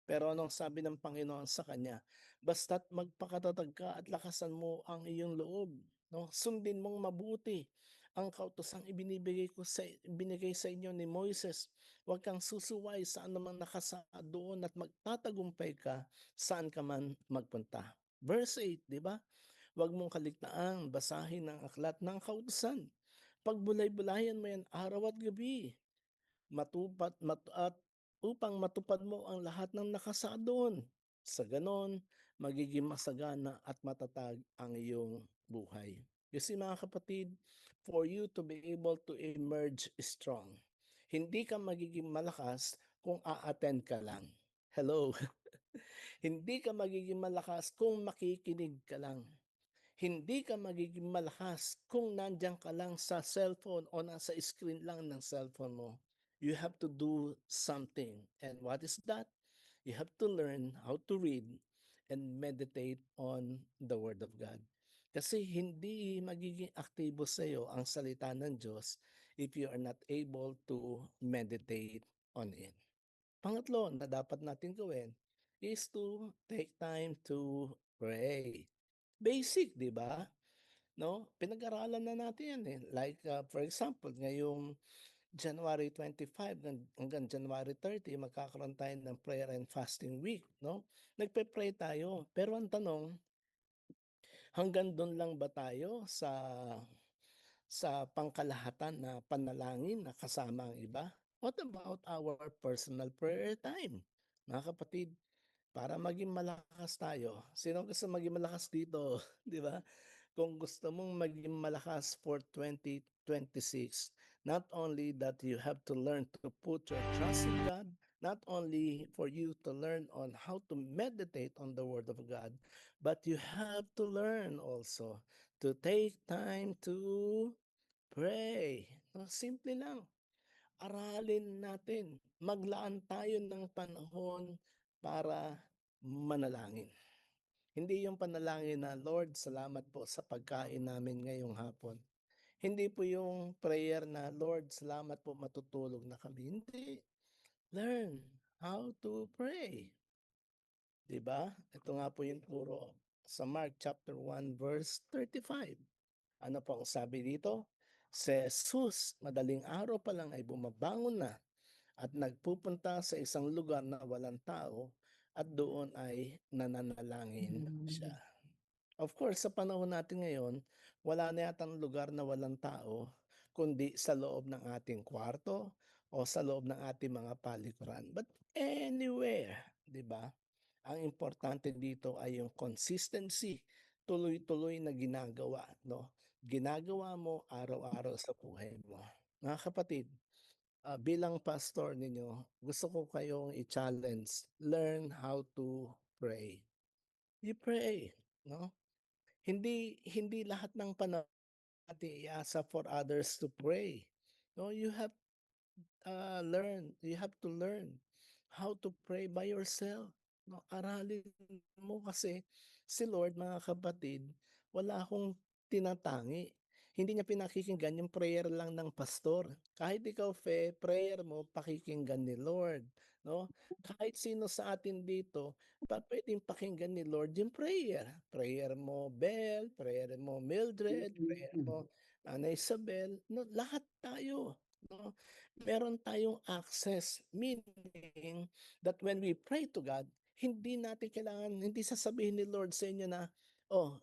Pero anong sabi ng Panginoon sa kanya? Basta't magpakatatag ka at lakasan mo ang iyong loob. No? Sundin mong mabuti ang kautosang ibinigay sa inyo ni Moises. Huwag kang susuway sa anumang nakasaad doon at magtatagumpay ka saan ka man magpunta. Verse 8, di ba? Huwag mong kaligtaang basahin ang aklat ng kautusan. Pagbulay-bulayan mo yan araw at gabi at upang matupad mo ang lahat ng nakasaad doon. Sa ganon, magiging masagana at matatag ang iyong buhay. You see mga kapatid, for you to be able to emerge strong, hindi ka magiging malakas kung a-attend ka lang. Hello? Hindi ka magiging malakas kung makikinig ka lang. Hindi ka magiging malakas kung nandiyan ka lang sa cellphone o nasa screen lang ng cellphone mo. You have to do something. And what is that? You have to learn how to read and meditate on the Word of God. Kasi hindi magiging aktibo sa iyo ang salita ng Diyos if you are not able to meditate on it. Pangatlo na dapat natin gawin is to take time to pray. Basic, di ba? No? Pinag-aralan na natin yan eh. Like, for example, ngayong January 25 hanggang January 30, magkakaroon tayo ng prayer and fasting week, no? Nagpe-pray tayo. Pero ang tanong, hanggang doon lang ba tayo sa pangkalahatan na panalangin na kasama ang iba? What about our personal prayer time? Mga kapatid, para maging malakas tayo. Sino gusto maging malakas dito? Di ba? Kung gusto mong maging malakas for 2026, not only that you have to learn to put your trust in God, not only for you to learn on how to meditate on the Word of God, but you have to learn also to take time to pray. No, simple lang. Aralin natin. Maglaan tayo ng panahon para manalangin. Hindi yung panalangin na, Lord, salamat po sa pagkain namin ngayong hapon. Hindi po yung prayer na, Lord, salamat po matutulog na kami. Hindi. Learn how to pray. Diba? Ito nga po yung turo sa Mark chapter 1 verse 35. Ano po ang sabi dito? Si Jesus, madaling araw pa lang ay bumabangon na at nagpupunta sa isang lugar na walang tao at doon ay nananalangin siya. Of course, sa panahon natin ngayon, wala na yatang lugar na walang tao, kundi sa loob ng ating kwarto o sa loob ng ating mga palikuran. But anywhere, di ba? Ang importante dito ay yung consistency, tuloy-tuloy na ginagawa, no? Ginagawa mo araw-araw sa buhay mo. Mga kapatid, bilang pastor ninyo, gusto ko kayong i-challenge, learn how to pray. You pray, no? Hindi lahat ng panahon natin iasa for others to pray. No, you have to learn how to pray by yourself. No, aralin mo kasi si Lord, mga kapatid, wala akong tinatangi. hindi niya pinakikinggan yung prayer lang ng pastor. Kahit ikaw, prayer mo, pakikinggan ni Lord, no? Kahit sino sa atin dito, pwedeng pakinggan ni Lord yung prayer. Prayer mo, Bel, prayer mo, Mildred, prayer mo, Ana Isabel, no? Lahat tayo, no? Meron tayong access, meaning that when we pray to God, hindi sasabihin ni Lord sa inyo na, oh,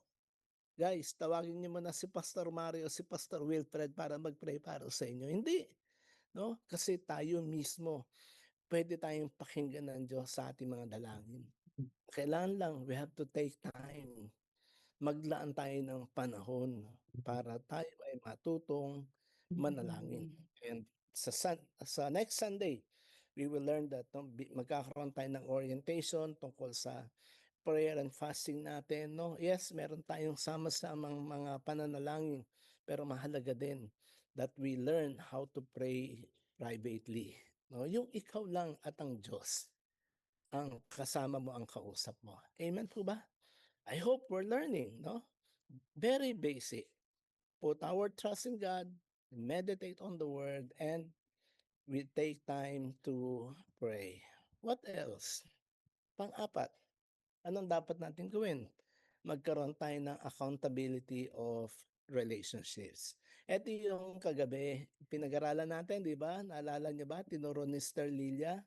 guys, tawagin niyo muna si Pastor Mario, si Pastor Wilfred para mag-pray para sa inyo. Hindi, no? Kasi tayo mismo, pwede tayong pakinggan ng Diyos sa ating mga dalangin. Kailangan lang, we have to take time. Maglaan tayo ng panahon para tayo ay matutong manalangin. And sa next Sunday, we will learn that magkakaroon tayo ng orientation tungkol sa prayer and fasting natin, no? Yes, meron tayong sama-samang mga pananalangin, pero mahalaga din that we learn how to pray privately, no? Yung ikaw lang at ang Diyos ang kasama mo, ang kausap mo. Amen po ba? I hope we're learning, no? Very basic. Put our trust in God, meditate on the word, and we take time to pray. What else? Pang-apat, anong dapat natin gawin? Magkaroon tayo ng accountability of relationships. Ito yung kagabi, pinag-aralan natin, di ba? Naalala niyo ba? Tinuro ni Sister Lilia,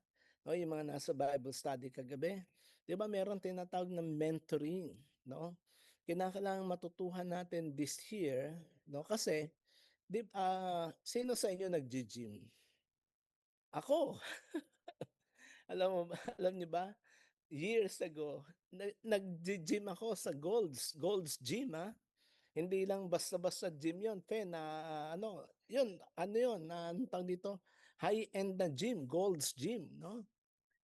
o yung mga nasa Bible study kagabi. Di ba meron tinatawag na mentoring, no? Kinakailangan matutuhan natin this year, no? Kasi, sino sa inyo nag-gym? Ako. Alam mo ba, alam niyo ba? Years ago, nag-gym ako sa Gold's Gym, Hindi lang basta-basta gym 'yon, na ano 'yun, na anong tawag dito, high-end na gym, Gold's Gym, 'no?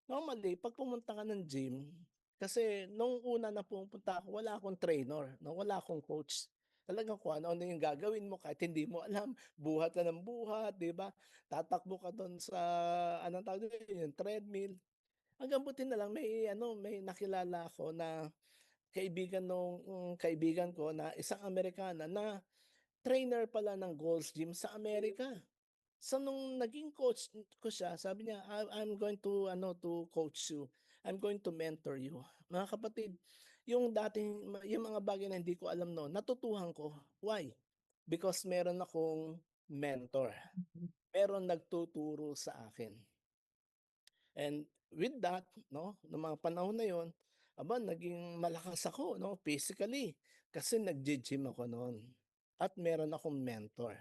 Normally 'pag pumunta ka ng gym, kasi nung una na pumupunta ako, wala akong trainer, 'no, wala akong coach. Talagang kung ano-ano yung gagawin mo kahit hindi mo alam, buhat ka ng buhat, 'di ba? Tatakbo ka do'n sa anong tawag dito, yung treadmill. Hanggang buti na lang may nakilala ako na kaibigan nung kaibigan ko na isang Amerikana na trainer pala ng Gold's Gym sa Amerika. So nung naging coach ko siya, sabi niya, I'm going to to coach you. I'm going to mentor you." Mga kapatid, yung mga bagay na hindi ko alam noon, natutuhan ko. Why? Because meron akong mentor. Meron nagtuturo sa akin. And with that, no, nung mga panahon na yon, naging malakas ako, no, physically. Kasi nag-gym ako noon. At meron akong mentor.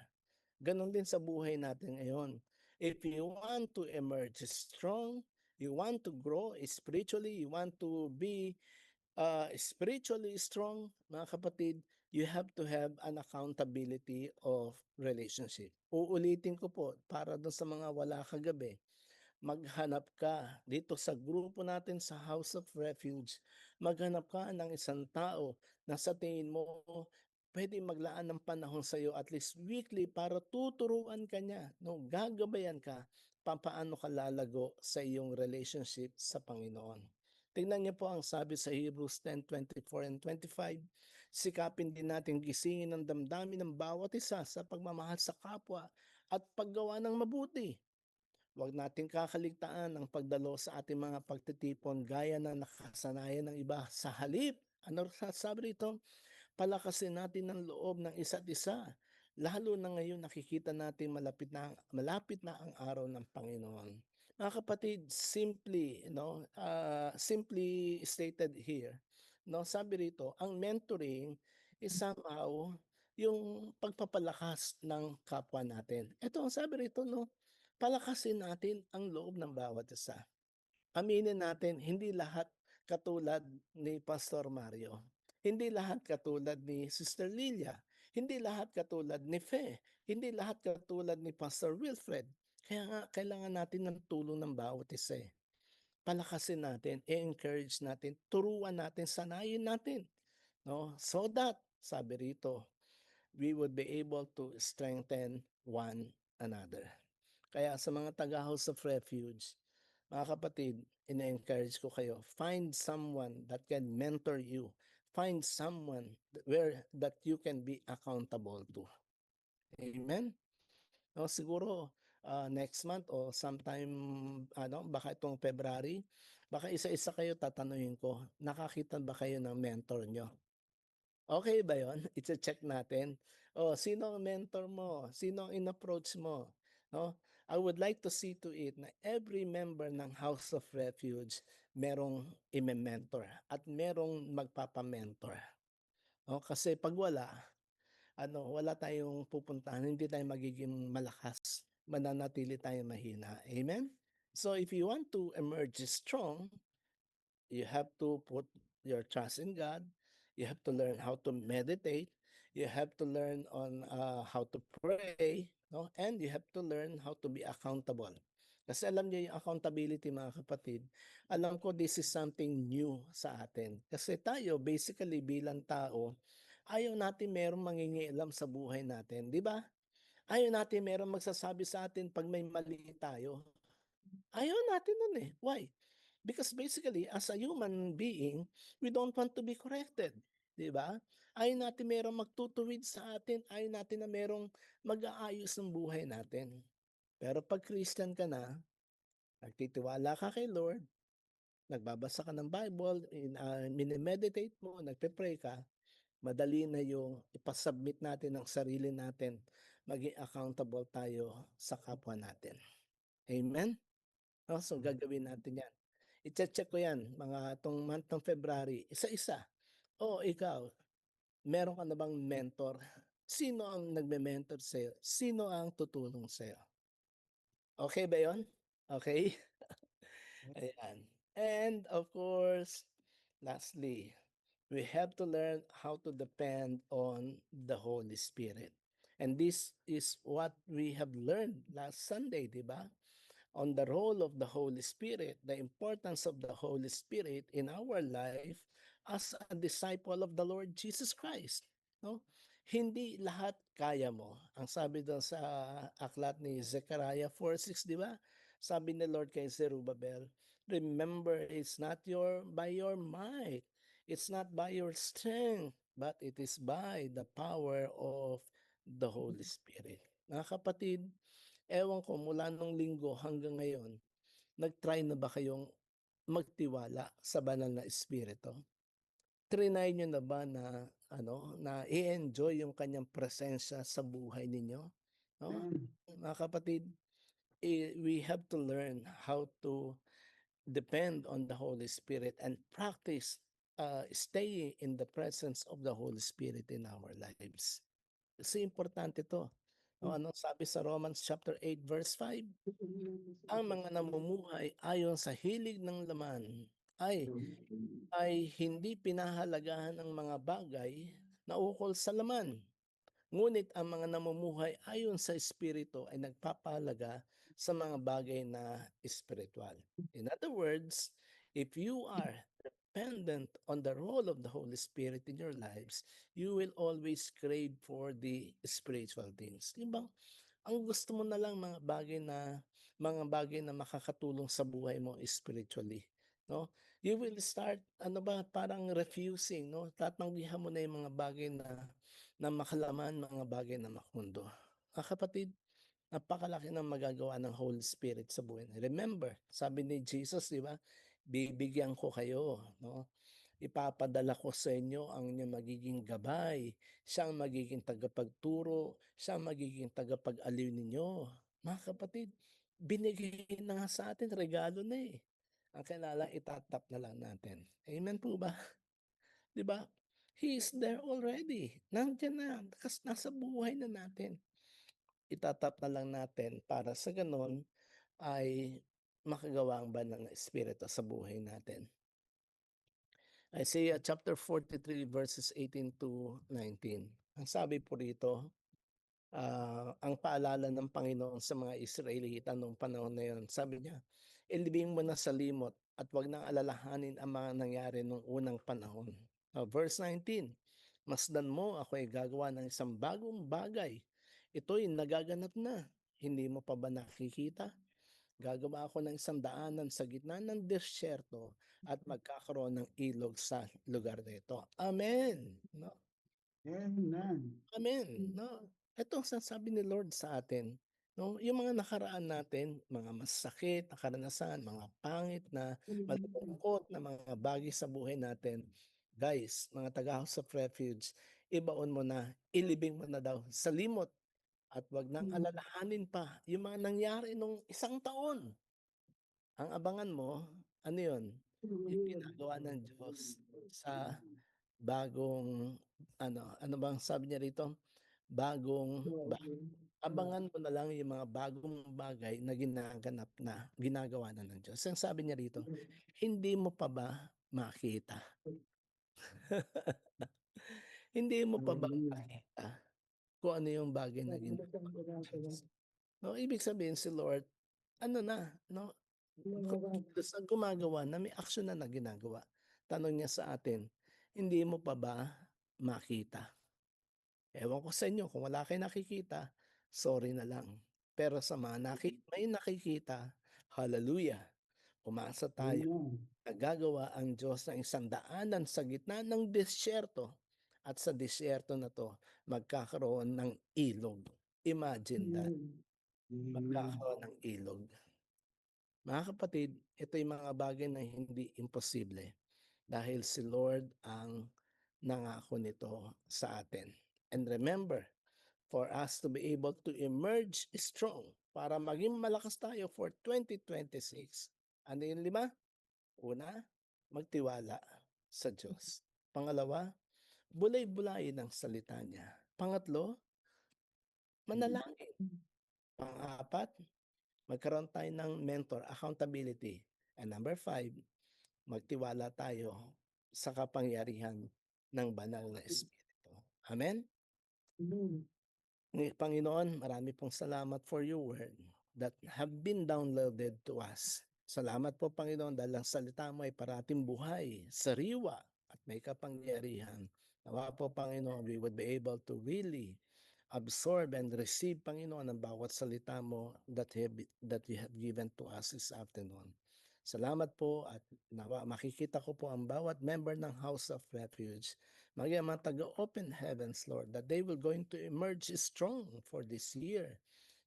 Ganon din sa buhay natin ngayon. If you want to emerge strong, you want to grow spiritually, you want to be spiritually strong, mga kapatid, you have to have an accountability of relationship. Uulitin ko po, para doon sa mga wala kagabi, maghanap ka dito sa grupo natin sa House of Refuge. Maghanap ka ng isang tao na sa tingin mo pwede maglaan ng panahon sa iyo at least weekly para tuturuan ka niya, no? Gagabayan ka paano ka lalago sa iyong relationship sa Panginoon. Tingnan niyo po ang sabi sa Hebrews 10:24 and 25. Sikapin din natin gisingin ang damdamin ng bawat isa sa pagmamahal sa kapwa at paggawa ng mabuti. Huwag nating kakaligtaan ang pagdalo sa ating mga pagtitipon gaya na nakasanayan ng iba. Sa halip, ano sabi rito? Palakasin natin ang loob ng isa't isa. Lalo na ngayon nakikita natin malapit na ang araw ng Panginoon. Mga kapatid, simply stated here, no, sabi rito, ang mentoring is somehow yung pagpapalakas ng kapwa natin. Ito ang sabi rito, no, palakasin natin ang loob ng bawat isa. Aminin natin, hindi lahat katulad ni Pastor Mario. Hindi lahat katulad ni Sister Lilia. Hindi lahat katulad ni Fe. Hindi lahat katulad ni Pastor Wilfred. Kaya nga, kailangan natin ng tulong ng bawat isa. Palakasin natin, encourage natin, turuan natin, sanayin natin. No? So that, sabi rito, we would be able to strengthen one another. Kaya sa mga taga-House of Refuge, mga kapatid, ina-encourage ko kayo, find someone that can mentor you. Find someone that you can be accountable to. Amen? O siguro next month o sometime baka itong February, baka isa-isa kayo tatanungin ko, nakakita ba kayo ng mentor nyo? Okay ba yon? Iche-check natin. O sino ang mentor mo? Sino ang in-approach mo? No? I would like to see to it na every member ng House of Refuge merong ime-mentor at merong magpapa-mentor. No? Kasi pag wala, wala tayong pupuntahan, hindi tayo magiging malakas, mananatili tayong mahina. Amen? So if you want to emerge strong, you have to put your trust in God. You have to learn how to meditate. You have to learn on how to pray, no? And you have to learn how to be accountable. Kasi alam niyo yung accountability, mga kapatid, alam ko this is something new sa atin. Kasi tayo, basically bilang tao, ayaw natin merong mangingialam sa buhay natin, di ba? Ayaw natin merong magsasabi sa atin pag may mali tayo. Ayaw natin nun eh. Why? Because basically, as a human being, we don't want to be corrected. Di ba? Ayaw natin merong magtutuwid sa atin. Ayaw natin na merong mag-aayos ng buhay natin. Pero pag Christian ka na, nagtitiwala ka kay Lord, nagbabasa ka ng Bible, minimeditate mo, nagpe-pray ka, madali na yung ipasubmit natin ang sarili natin, maging accountable tayo sa kapwa natin. Amen? So gagawin natin yan. I-check ko yan, mga itong month ng February, isa-isa. O ikaw, meron ka na bang mentor? Sino ang nagme-mentor sa'yo? Sino ang tutulong sa'yo? Okay ba yon? Okay? Ayan. And of course, lastly, we have to learn how to depend on the Holy Spirit. And this is what we have learned last Sunday, di ba? On the role of the Holy Spirit, the importance of the Holy Spirit in our life as a disciple of the Lord Jesus Christ. No? Hindi lahat kaya mo. Ang sabi doon sa aklat ni Zechariah 4:6, di ba? Sabi ni Lord kay Zerubbabel, remember, it's not by your might, it's not by your strength, but it is by the power of the Holy Spirit. Mga kapatid, ewan ko mula nung linggo hanggang ngayon, nag-try na ba kayong magtiwala sa banal na espiritu? Trinay nyo na ba na na i-enjoy yung kanyang presensya sa buhay ninyo? No? Mga kapatid, we have to learn how to depend on the Holy Spirit and practice staying in the presence of the Holy Spirit in our lives. Kasi importante to. Ano sabi sa Romans chapter 8 verse 5? Ang mga namumuhay ayon sa hilig ng laman ay hindi pinahalagahan ang mga bagay na ukol sa laman. Ngunit ang mga namumuhay ayon sa Espiritu ay nagpapahalaga sa mga bagay na espiritual. In other words, if you are dependent on the role of the Holy Spirit in your lives, you will always crave for the spiritual things. Yung bang ang gusto mo na lang mga bagay na makakatulong sa buhay mo spiritually, no? You will start parang refusing, no? Tatanggihan mo na yung mga bagay na makalaman, mga bagay na makundo. Mga kapatid, napakalaki ng magagawa ng Holy Spirit sa buhay. Remember, sabi ni Jesus, di ba? Bibigyan ko kayo, no? Ipapadala ko sa inyo ang inyong magiging gabay. Siya ang magiging tagapagturo. Siya ang magiging tagapag-aliw ninyo. Mga kapatid, binigay na nga sa atin, regalo na eh. Ang kailangan itatap na lang natin. Amen po ba? Di ba? He is there already. Nandiyan na. Kasi nasa buhay na natin. Itatap na lang natin para sa ganon ay makagawa ang banal na espiritu sa buhay natin. Isaiah chapter 43 verses 18 to 19. Ang sabi po rito, ang paalala ng Panginoon sa mga Israelita noong panahon na yun, sabi niya, ilibing mo na sa limot at wag nang alalahanin ang mga nangyari noong unang panahon. Verse 19, masdan mo ako ay gagawa ng isang bagong bagay. Ito'y nagaganap na. Hindi mo pa ba nakikita? Gagawa ako ng isang daanan sa gitna ng desyerto at magkakaroon ng ilog sa lugar nito. Amen. No? Amen. Amen. No? Ito ang sinasabi ni Lord sa atin, no? Yung mga nakaraan natin, mga masakit na karanasan, mga pangit na malulungkot na mga bagay sa buhay natin. Guys, mga taga-House of Refuge, ibaon mo na, ilibing mo na daw sa limot at wag nang alalahanin pa yung mga nangyari nung isang taon. Ang abangan mo, ano yun? Yung ginagawa ng Diyos sa bagong, ano bang sabi niya rito? Bagong abangan mo na lang yung mga bagong bagay na ginaganap na, ginagawa na ng Diyos. Ang sabi niya rito, hindi mo pa ba makita? Hindi mo pa ba makita kung ano yung bagay na ginagawa ng Diyos? No, ibig sabihin si Lord, ano na, no? Kumikilos na gumagawa na, may aksyon na ginagawa. Tanong niya sa atin, hindi mo pa ba makita? Ewan ko sa inyo, kung wala kayong nakikita, sorry na lang. Pero sa mga may nakikita, hallelujah, umasa tayo. Nagagawa ang Diyos ng isang daanan sa gitna ng disyerto. At sa disyerto na to, magkakaroon ng ilog. Imagine that, magkakaroon ng ilog. Mga kapatid, ito yung mga bagay na hindi imposible dahil si Lord ang nangako nito sa atin. And remember, for us to be able to emerge strong, para maging malakas tayo for 2026. Ano yung 5? Una, magtiwala sa Diyos. Pangalawa, bulay-bulayin ang salita niya. Pangatlo, manalangin. Pang-apat, magkaroon tayo ng mentor, accountability. And number 5, magtiwala tayo sa kapangyarihan ng banal na Espiritu. Amen? Panginoon, marami pong salamat for your word that have been downloaded to us. Salamat po, Panginoon, dahil ang salita mo ay parating buhay, sariwa, at may kapangyarihan. Nawa po, Panginoon, we would be able to really absorb and receive, Panginoon, ang bawat salita mo that you have given to us this afternoon. Salamat po at nawa makikita ko po ang bawat member ng House of Refuge. Maging mga taga-open heavens, Lord, that they will going to emerge strong for this year.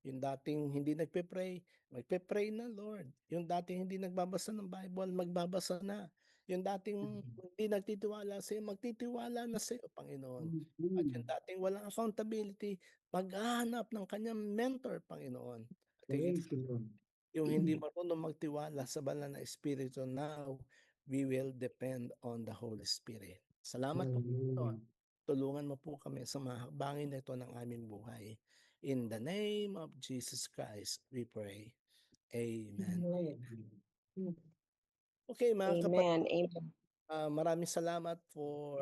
Yung dating hindi nagpe-pray, magpe-pray na, Lord. Yung dating hindi nagbabasa ng Bible, magbabasa na. Yung dating hindi nagtitiwala sa iyo, magtitiwala na sa iyo, Panginoon. At yung dating walang accountability, maghahanap ng kanyang mentor, Panginoon. At yung hindi marunong magtiwala sa banal na Espiritu, now we will depend on the Holy Spirit. Salamat po, Panginoon. Tulungan mo po kami sa mga hakbangin na ito ng aming buhay. In the name of Jesus Christ, we pray. Amen. Okay, mga kapatid, Amen. Amen. maraming salamat for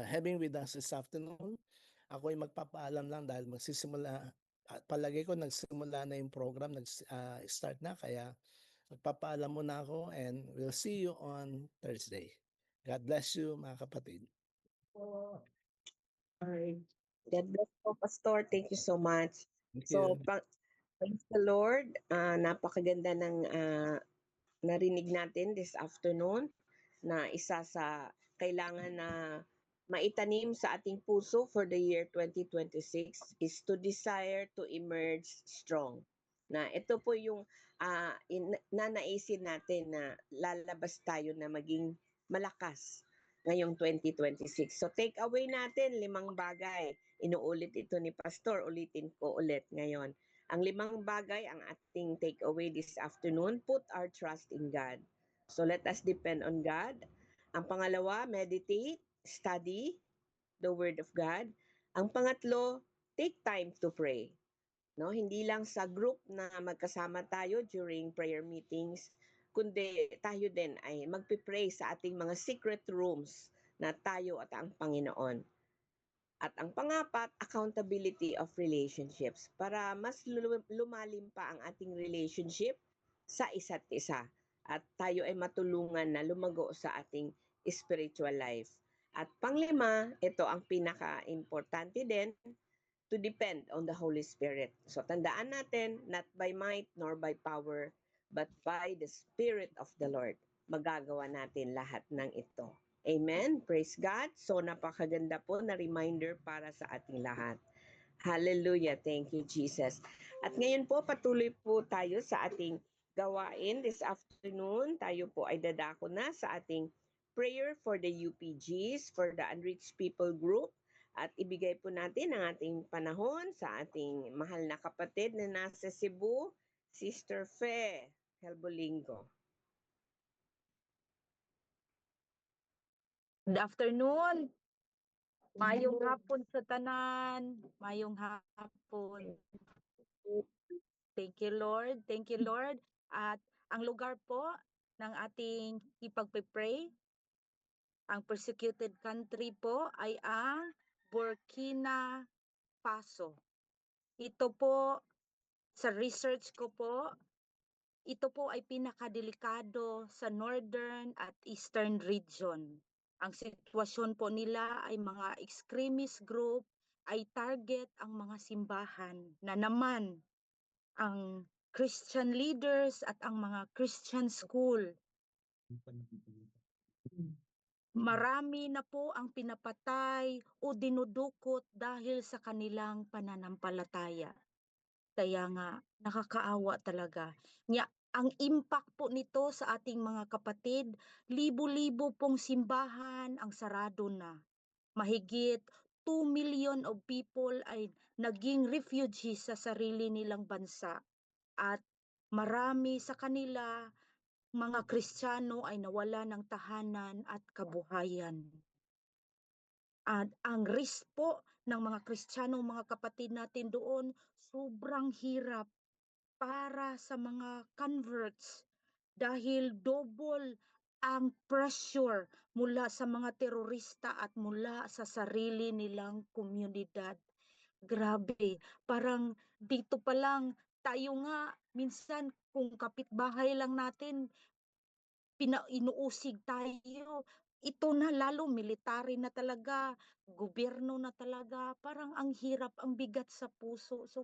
having with us this afternoon. Ako ay magpapaalam lang dahil magsisimula, palagay ko nagsimula na yung program, nag-start na, kaya magpapaalam muna ako and we'll see you on Thursday. God bless you, mga kapatid. God bless po, Pastor. Thank you so much. Thank So, you. praise the Lord. Napakaganda ng narinig natin this afternoon na isa sa kailangan na maitanim sa ating puso for the year 2026 is to desire to emerge strong. Na ito po yung nanaisin natin na lalabas tayo na maging malakas ngayong 2026. So take away natin 5 bagay. Inuulit ito ni Pastor, ulitin ko ulit ngayon. Ang 5 bagay ang ating take away this afternoon, put our trust in God. So let us depend on God. Ang pangalawa, meditate, study the Word of God. Ang pangatlo, take time to pray. No, hindi lang sa group na magkasama tayo during prayer meetings, kundi tayo din ay magpipray sa ating mga secret rooms na tayo at ang Panginoon. At ang pangapat, accountability of relationships para mas lumalim pa ang ating relationship sa isa't isa at tayo ay matulungan na lumago sa ating spiritual life. At panglima, ito ang pinaka-importante din, to depend on the Holy Spirit. So tandaan natin, not by might nor by power, but by the Spirit of the Lord. Magagawa natin lahat ng ito. Amen. Praise God. So napakaganda po na reminder para sa ating lahat. Hallelujah. Thank you, Jesus. At ngayon po, patuloy po tayo sa ating gawain this afternoon. Tayo po ay dadako na sa ating prayer for the UPGs, for the Unreached People Group. At ibigay po natin ang ating panahon sa ating mahal na kapatid na nasa Cebu, Sister Fe Helbolingo. Good afternoon. Mayong hapon sa tanan. Mayong hapon. Thank you, Lord. Thank you, Lord. At ang lugar po ng ating ipagpipray, ang persecuted country po ay ang Burkina Faso. Ito po, sa research ko po, ito po ay pinakadelikado sa northern at eastern region. Ang sitwasyon po nila ay mga extremist group ay target ang mga simbahan na naman ang Christian leaders at ang mga Christian school. Marami na po ang pinapatay o dinudukot dahil sa kanilang pananampalataya. Kaya nga, nakakaawa talaga. Ang impact po nito sa ating mga kapatid, libo-libo pong simbahan ang sarado na. Mahigit 2 million of people ay naging refugees sa sarili nilang bansa. At marami sa kanila, mga Kristiyano ay nawala ng tahanan at kabuhayan. At ang risk po ng mga Kristiyano, mga kapatid natin doon, sobrang hirap para sa mga converts dahil double ang pressure mula sa mga terorista at mula sa sarili nilang komunidad. Grabe, parang dito pa lang tayo nga minsan kung kapitbahay lang natin inuusig tayo. Ito na lalo, military na talaga, gobyerno na talaga, parang ang hirap, ang bigat sa puso. So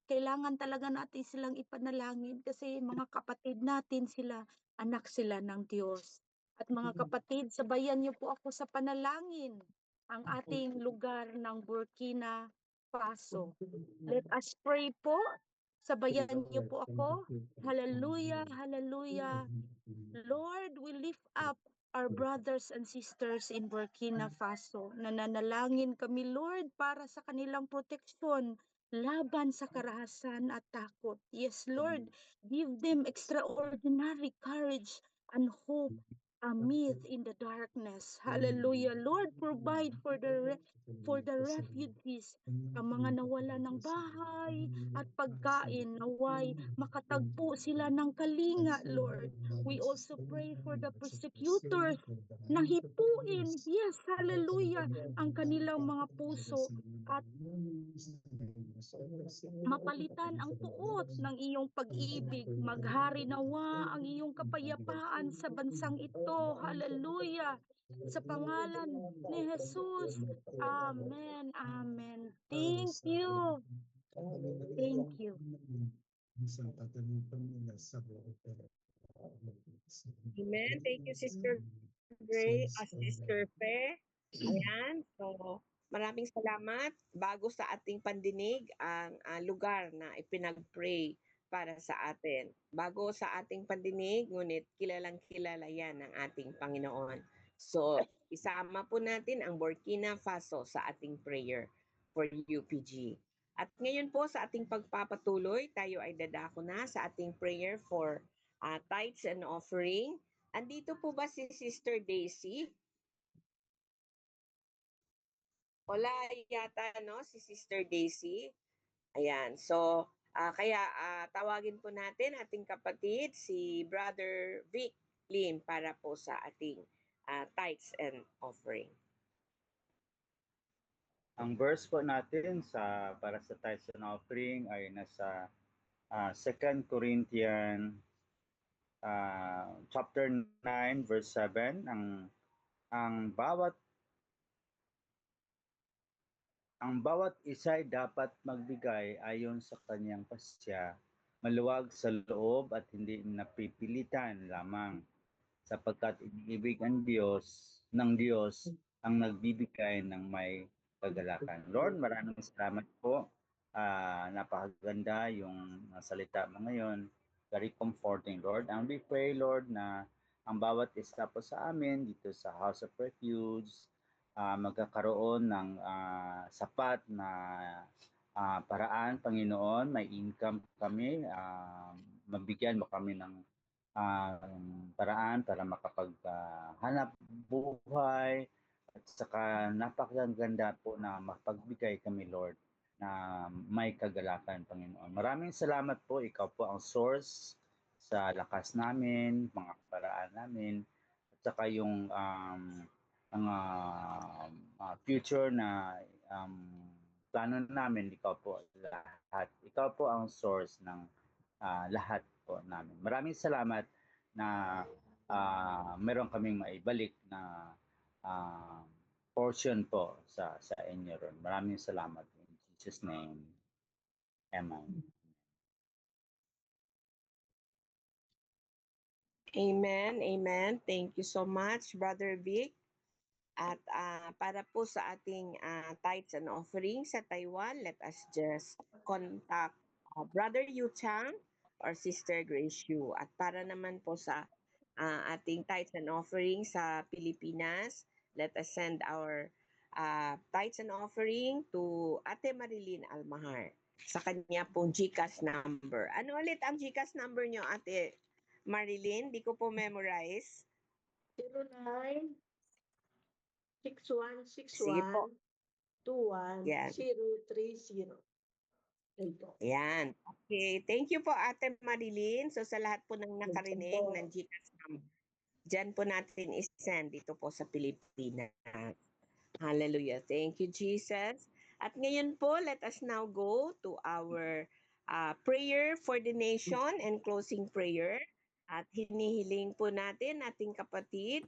kailangan talaga natin silang ipanalangin kasi mga kapatid natin sila, anak sila ng Diyos. At mga kapatid, sabayan niyo po ako sa panalangin ang ating lugar ng Burkina Faso. Let us pray po. Sabayan niyo po ako. Hallelujah, hallelujah. Lord, we lift up our brothers and sisters in Burkina Faso. Nananalangin kami, Lord, para sa kanilang proteksyon laban sa karahasan at takot. Yes, Lord, give them extraordinary courage and hope amidst in the darkness. Hallelujah. Lord, provide for the refugees, ang mga nawala ng bahay at pagkain, naway makatagpo sila ng kalinga, Lord. We also pray for the persecutors na hipuin, yes, hallelujah, ang kanilang mga puso at mapalitan ang puot ng iyong pag-ibig. Maghari nawa ang iyong kapayapaan sa bansang ito. Hallelujah. Sa pangalan ni Jesus. Amen. Amen. Thank you. Thank you. Amen. Thank you, Sister Sister Fe. Ayan. So, maraming salamat. Bago sa ating pandinig ang lugar na ipinag-pray para sa atin. Bago sa ating pandinig, ngunit kilalang-kilala yan ng ating Panginoon. So, isama po natin ang Burkina Faso sa ating prayer for UPG. At ngayon po sa ating pagpapatuloy, tayo ay dadako na sa ating prayer for tithes and offering. Andito po ba si Sister Daisy? Wala yata, no? Si Sister Daisy. Ayan. So, kaya tawagin po natin ating kapatid, si Brother Vic Lim, para po sa ating tithes and offering. Ang verse po natin para sa tithes and offering ay nasa 2 Corinthians chapter 9 verse 7. Ang bawat isa ay dapat magbigay ayon sa kanyang pasya, maluwag sa loob at hindi napipilitan lamang, sapagkat iniibig ang Diyos ng Diyos ang nagbibigay ng may kagalakan. Lord, maraming salamat po. Napakaganda yung salita mo ngayon. Very comforting, Lord. And we pray, Lord, na ang bawat isa po sa amin dito sa House of Refuge, magkakaroon ng sapat na paraan, Panginoon. May income kami, mabigyan mo kami ng paraan para makapaghanap buhay at saka napakaganda po na mapagbigay kami, Lord, na may kagalakan, Panginoon. Maraming salamat po. Ikaw po ang source sa lakas namin, mga paraan namin, at saka yung mga future na plano namin, ikaw po lahat. Ikaw po ang source ng lahat po namin. Maraming salamat na meron kaming maibalik na portion po sa inyo ron. Maraming salamat in Jesus name. Amen. Amen, amen. Thank you so much, Brother Vic. At para po sa ating tithes and offerings sa Taiwan, let us just contact Brother Yu Chang or Sister Grace Yu. At para naman po sa ating tithes and offerings sa Pilipinas, let us send our tithes and offering to Ate Marilyn Almahar sa kanya pong GCash number. Ano ulit ang GCash number nyo, Ate Marilyn? Di ko po memorize. 09 Sige po. 6161 Yan. 030. Ayun po. Yan. Okay. Thank you po, Ate Marilyn. So sa lahat po ng nakarinig po. ng GCash number, dyan po natin i-send dito po sa Pilipinas. Hallelujah. Thank you, Jesus. At ngayon po, let us now go to our prayer for the nation and closing prayer. At hinihiling po natin ating kapatid,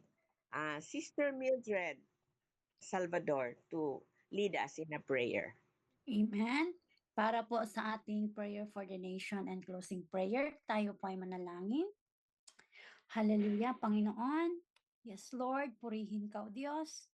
Sister Mildred Salvador, to lead us in a prayer. Amen. Para po sa ating prayer for the nation and closing prayer, tayo po ay manalangin. Hallelujah, Panginoon. Yes, Lord, purihin ka, O Diyos.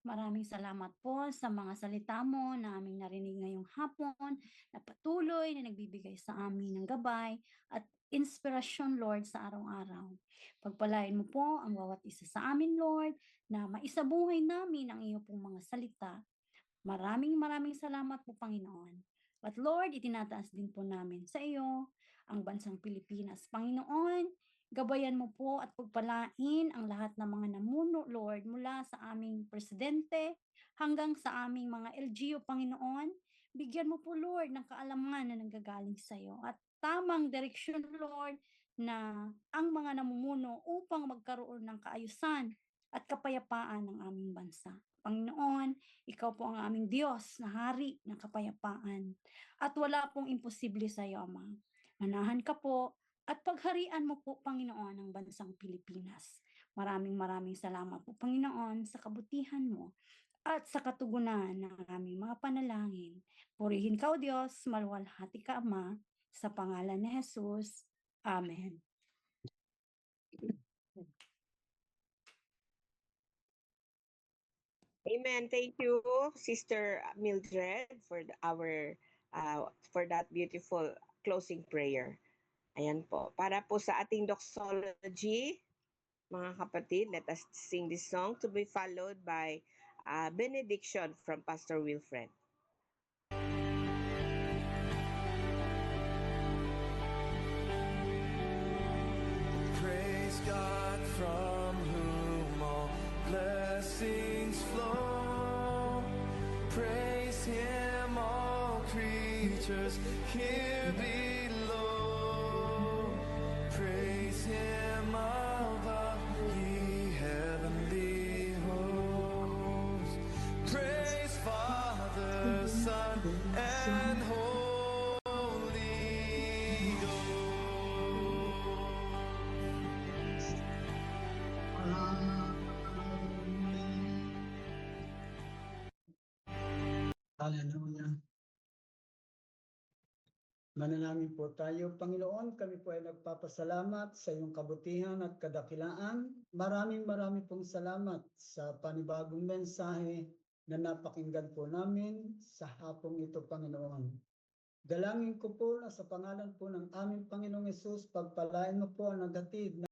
Maraming salamat po sa mga salita mo na aming narinig ngayong hapon na patuloy na nagbibigay sa amin ng gabay at inspirasyon, Lord, sa araw-araw. Pagpalain mo po ang bawat isa sa amin, Lord, na maisabuhay namin ang iyo pong mga salita. Maraming salamat po, Panginoon. At Lord, itinataas din po namin sa iyo ang bansang Pilipinas. Panginoon, gabayan mo po at pagpalain ang lahat ng mga namuno, Lord, mula sa aming presidente hanggang sa aming mga LGU, Panginoon. Bigyan mo po, Lord, ng kaalaman na nanggagaling sa iyo at tamang direksyon, Lord, na ang mga namumuno upang magkaroon ng kaayusan at kapayapaan ng aming bansa. Panginoon, ikaw po ang aming Diyos na hari ng kapayapaan at wala pong imposible sa iyo, Ama. Manahan ka po at pagharian mo po, Panginoon, ang bansang Pilipinas. Maraming salamat po, Panginoon, sa kabutihan mo at sa katugunan ng aming mga panalangin. Purihin ka, O Diyos, maluwalhati ka, Ama, sa pangalan ni Jesus. Amen. Amen. Thank you, Sister Mildred, for for that beautiful closing prayer. Ayan po. Para po sa ating doxology, mga kapatid, let us sing this song to be followed by benediction from Pastor Wilfred. Praise God from whom all blessings flow. Praise Him, all creatures here below. Praise Him above, ye heavenly hosts. Praise Father, Son, and Holy Ghost. Hallelujah. Manalangin po tayo. Panginoon, kami po ay nagpapasalamat sa iyong kabutihan at kadakilaan. Maraming pong salamat sa panibagong mensahe na napakinggan po namin sa hapong ito, Panginoon. Dalangin ko po na sa pangalan po ng aming Panginoong Hesus, pagpalain mo po ang naghatid